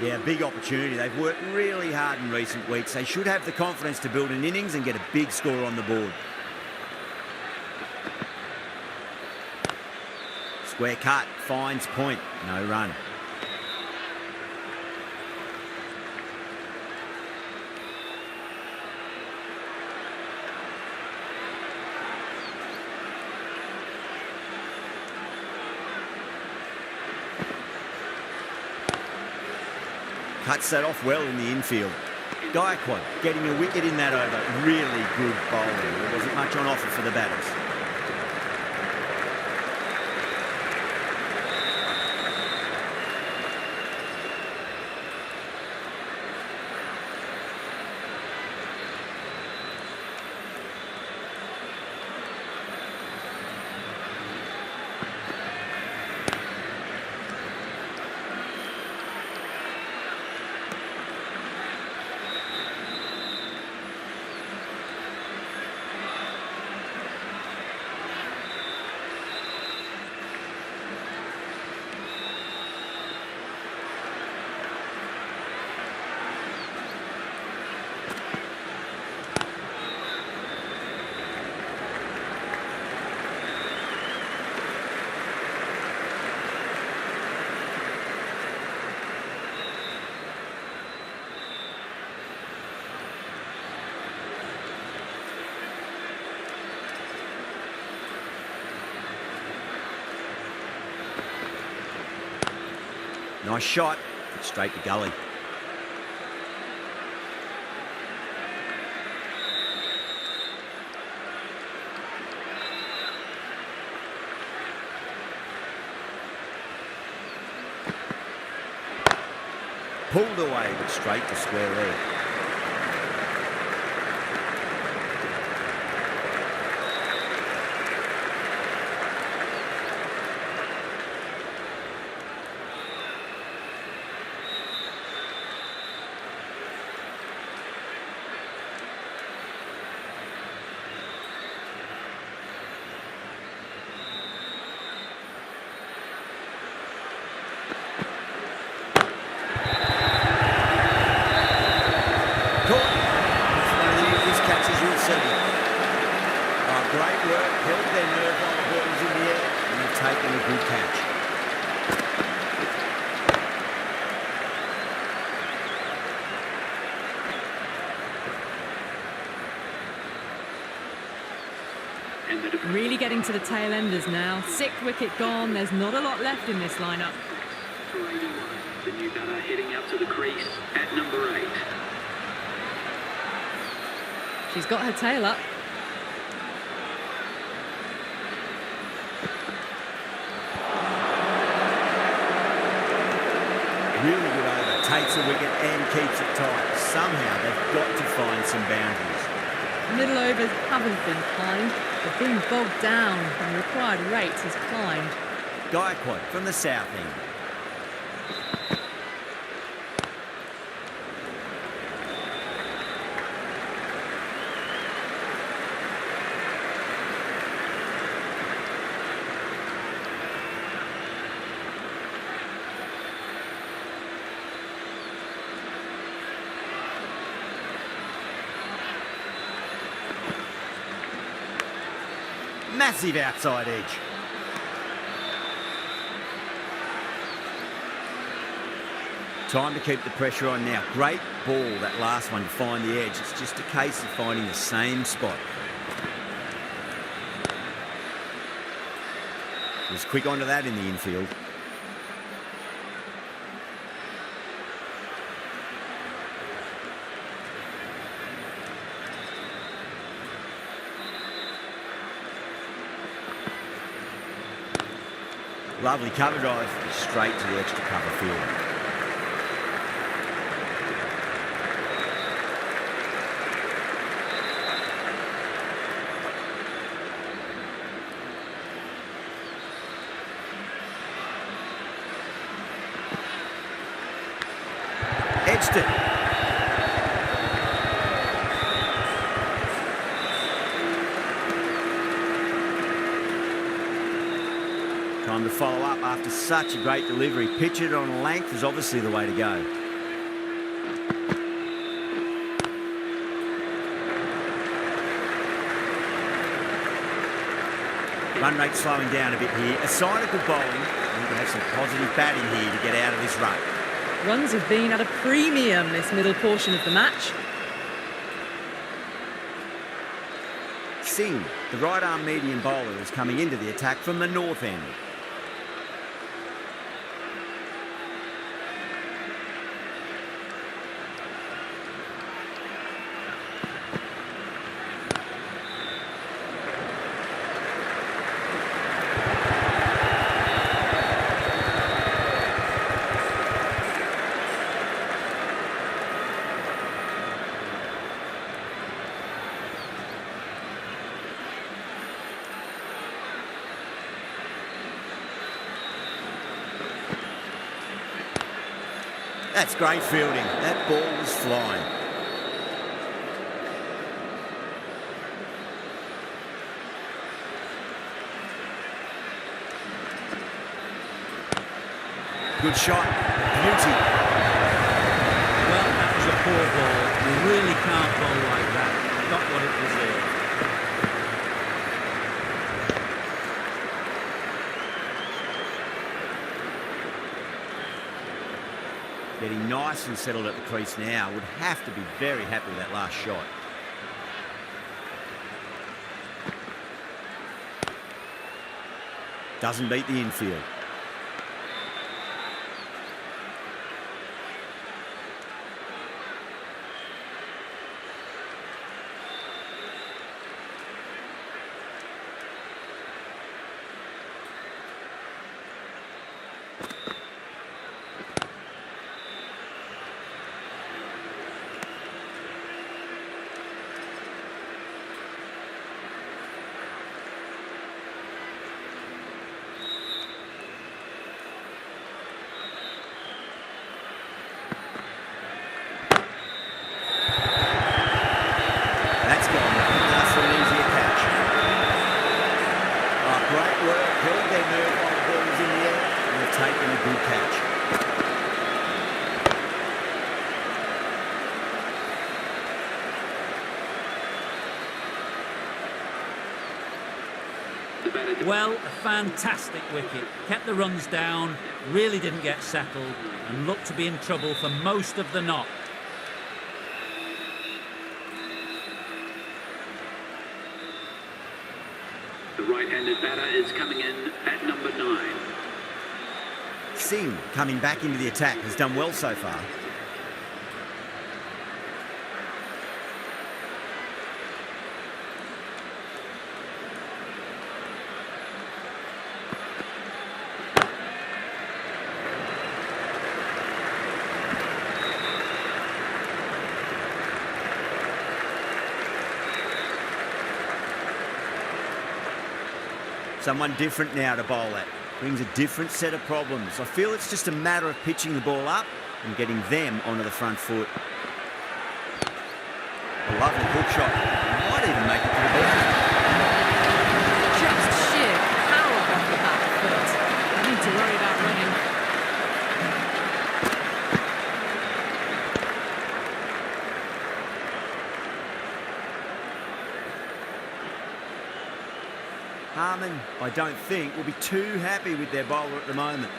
Yeah, big opportunity. They've worked really hard in recent weeks. They should have the confidence to build an innings and get a big score on the board. Square cut, finds point, no run. Cuts that off well in the infield. Gaikwad getting a wicket in that over. Really good bowling. There wasn't much on offer for the batters. Nice shot, but straight to gully. Pulled away, but straight to square leg. Great work, held their nerve while the ball was in the air, and they've taken a good catch. Really getting to the tail enders now. 6th wicket gone, there's not a lot left in this lineup. For 81, the new batter heading out to the crease at number 8. She's got her tail up. Really good over, takes a wicket and keeps it tight. Somehow they've got to find some boundaries. Middle overs haven't been kind. They've been bogged down and the required rate has climbed. Gaikwad from the south end. Massive outside edge. Time to keep the pressure on now. Great ball, that last one, to find the edge. It's just a case of finding the same spot. Was quick onto that in the infield. Lovely cover drive, straight to the extra cover field. Edged it. Time to follow up after such a great delivery. Pitch it on length is obviously the way to go. Run rate slowing down a bit here. A sign of good bowling. We can have some positive batting here to get out of this rut. Runs have been at a premium this middle portion of the match. Singh, the right-arm medium bowler, is coming into the attack from the north end. That's great fielding. That ball was flying. Good shot. Beauty. Well, that was a poor ball. You really can't bowl like that. Not what it deserved. Getting nice and settled at the crease now. Would have to be very happy with that last shot. Doesn't beat the infield. batter. Well, a fantastic wicket. Kept the runs down, really didn't get settled, and looked to be in trouble for most of the knock. The right-handed batter is coming in at number 9. Singh, coming back into the attack, has done well so far. Someone different now to bowl at. Brings a different set of problems. I feel it's just a matter of pitching the ball up and getting them onto the front foot. A lovely hook shot. Might even make it to the ball. Just sheer power off the back foot. No need to worry about running. Harman, I don't think, will be too happy with their bowler at the moment.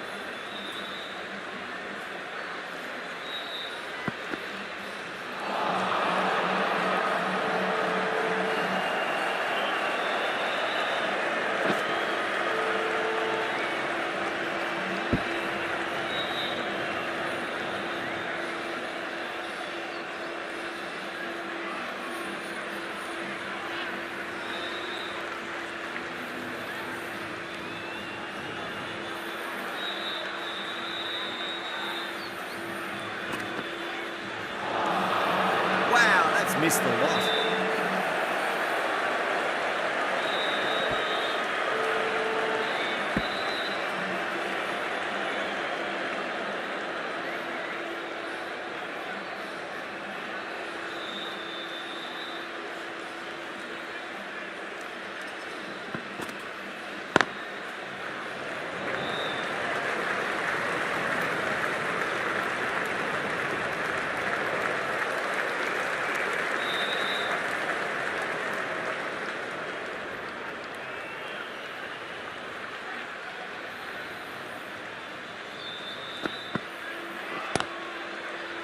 Missed the lot.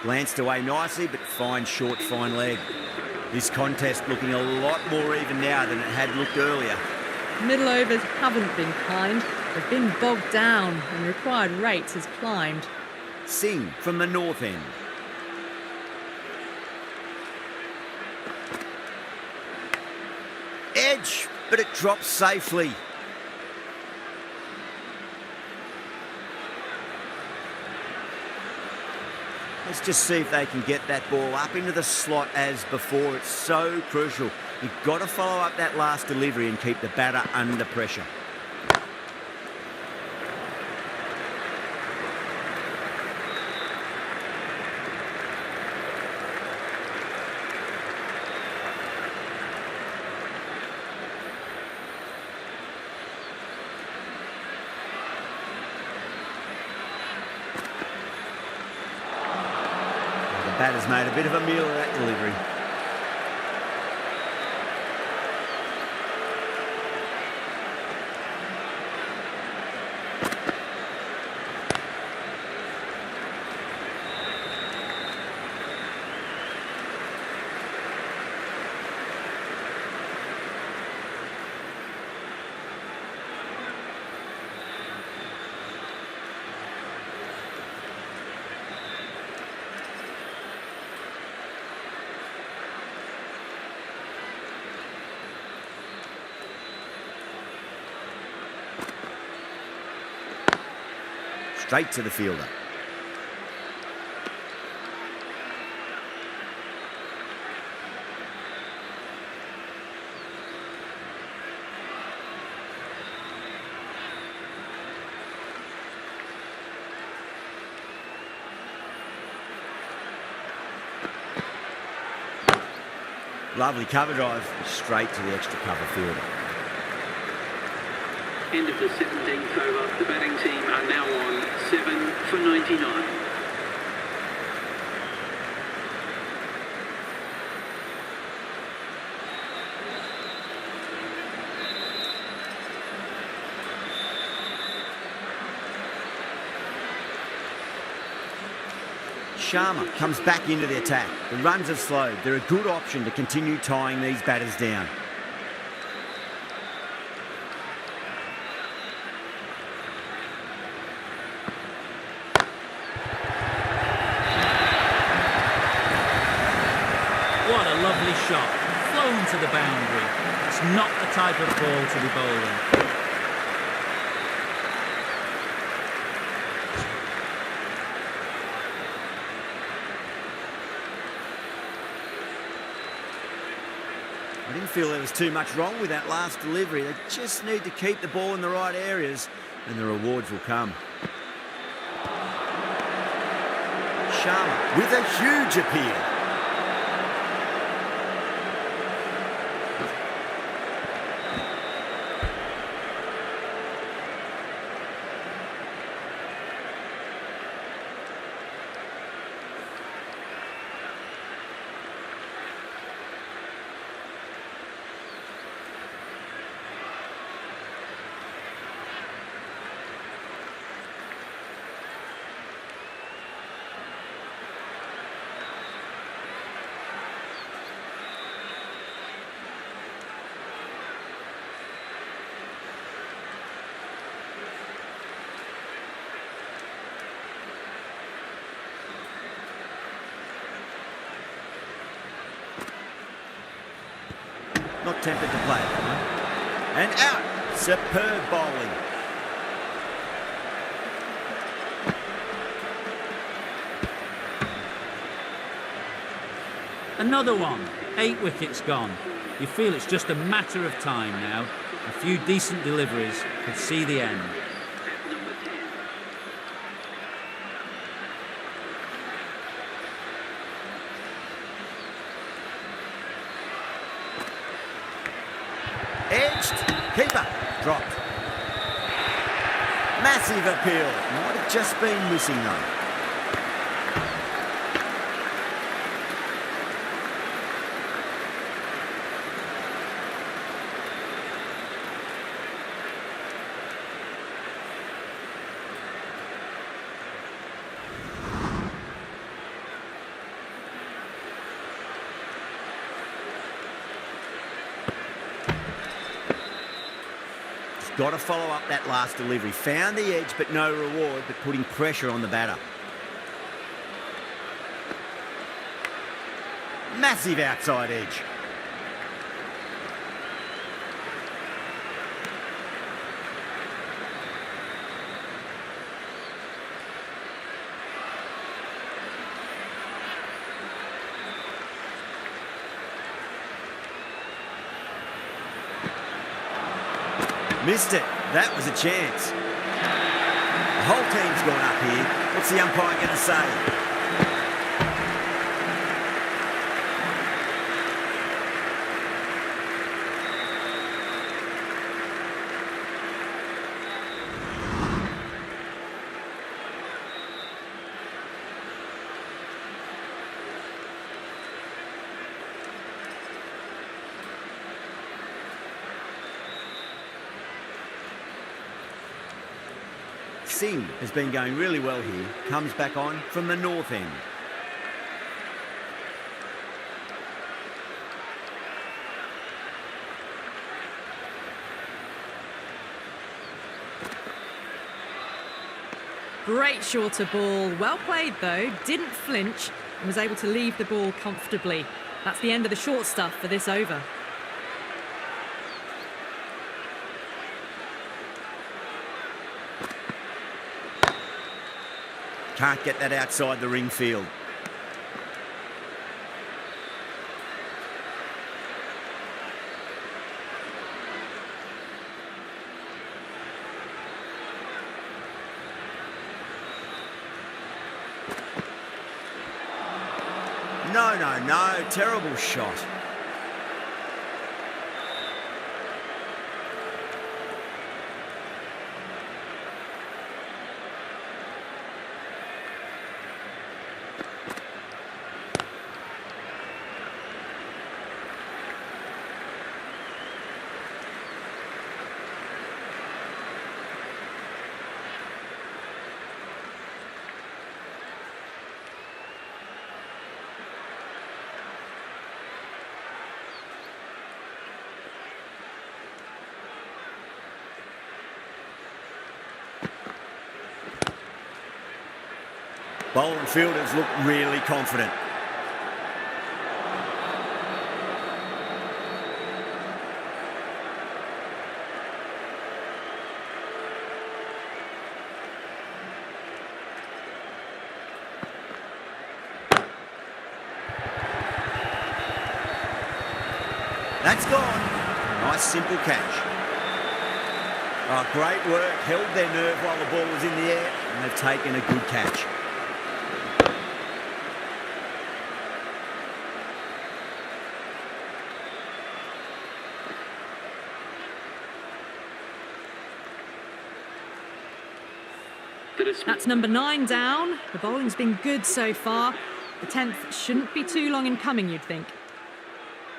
Glanced away nicely, but fine short, fine leg. This contest looking a lot more even now than it had looked earlier. Middle overs haven't been kind. They've been bogged down and required rate has climbed. Singh from the north end. Edge, but it drops safely. Let's just see if they can get that ball up into the slot as before. It's so crucial. You've got to follow up that last delivery and keep the batter under pressure. Batter's made a bit of a meal of that delivery. Straight to the fielder. Lovely cover drive, straight to the extra cover fielder. End of the 17th over. The batting team are now on 7 for 99. Sharma comes back into the attack. The runs have slowed. They're a good option to continue tying these batters down. What a lovely shot. Flown to the boundary. That's not the type of ball to be bowling. I didn't feel there was too much wrong with that last delivery. They just need to keep the ball in the right areas and the rewards will come. Sharma with a huge appeal. Not tempted to play that one. And out. Superb bowling. Another one. 8 wickets gone. You feel it's just a matter of time now. A few decent deliveries could see the end. Edged. Keeper. Dropped. Massive appeal. Might have just been missing though. Got to follow up that last delivery. Found the edge, but no reward, but putting pressure on the batter. Massive outside edge. Missed it. That was a chance. The whole team's gone up here. What's the umpire going to say? Singh has been going really well here. Comes back on from the north end. Great shorter ball. Well played though. Didn't flinch and was able to leave the ball comfortably. That's the end of the short stuff for this over. Can't get that outside the ring field. No. Terrible shot. Bowling fielders look really confident. That's gone. Nice simple catch. Oh, great work. Held their nerve while the ball was in the air, and they've taken a good catch. That's number 9 down. The bowling's been good so far. The 10th shouldn't be too long in coming, you'd think.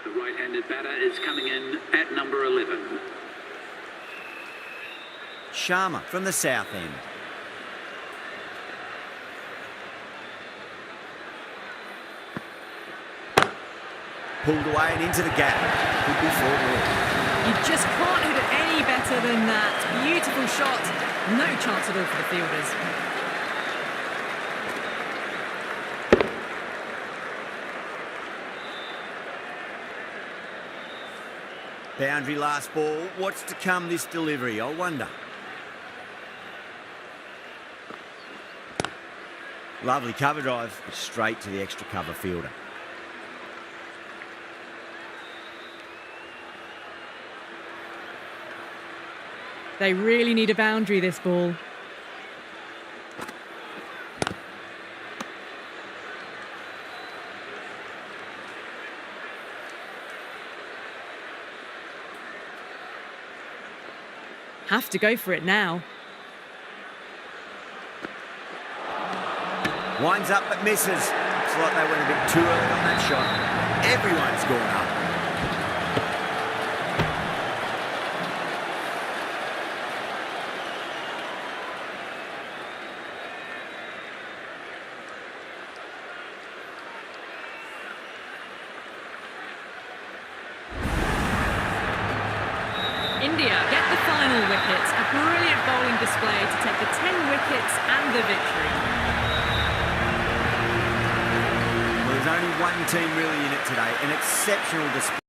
The right-handed batter is coming in at number 11. Sharma from the south end. Pulled away and into the gap. Could be 4 more. You just can't hit it any better than that. Beautiful shot. No chance at all for the fielders. Boundary last ball. What's to come this delivery, I wonder. Lovely cover drive, straight to the extra cover fielder. They really need a boundary, this ball. Have to go for it now. Winds up but misses. Looks like they went a bit too early on that shot. Everyone's gone up. India get the final wicket. A brilliant bowling display to take the 10 wickets and the victory. Well, there's only one team really in it today. An exceptional display.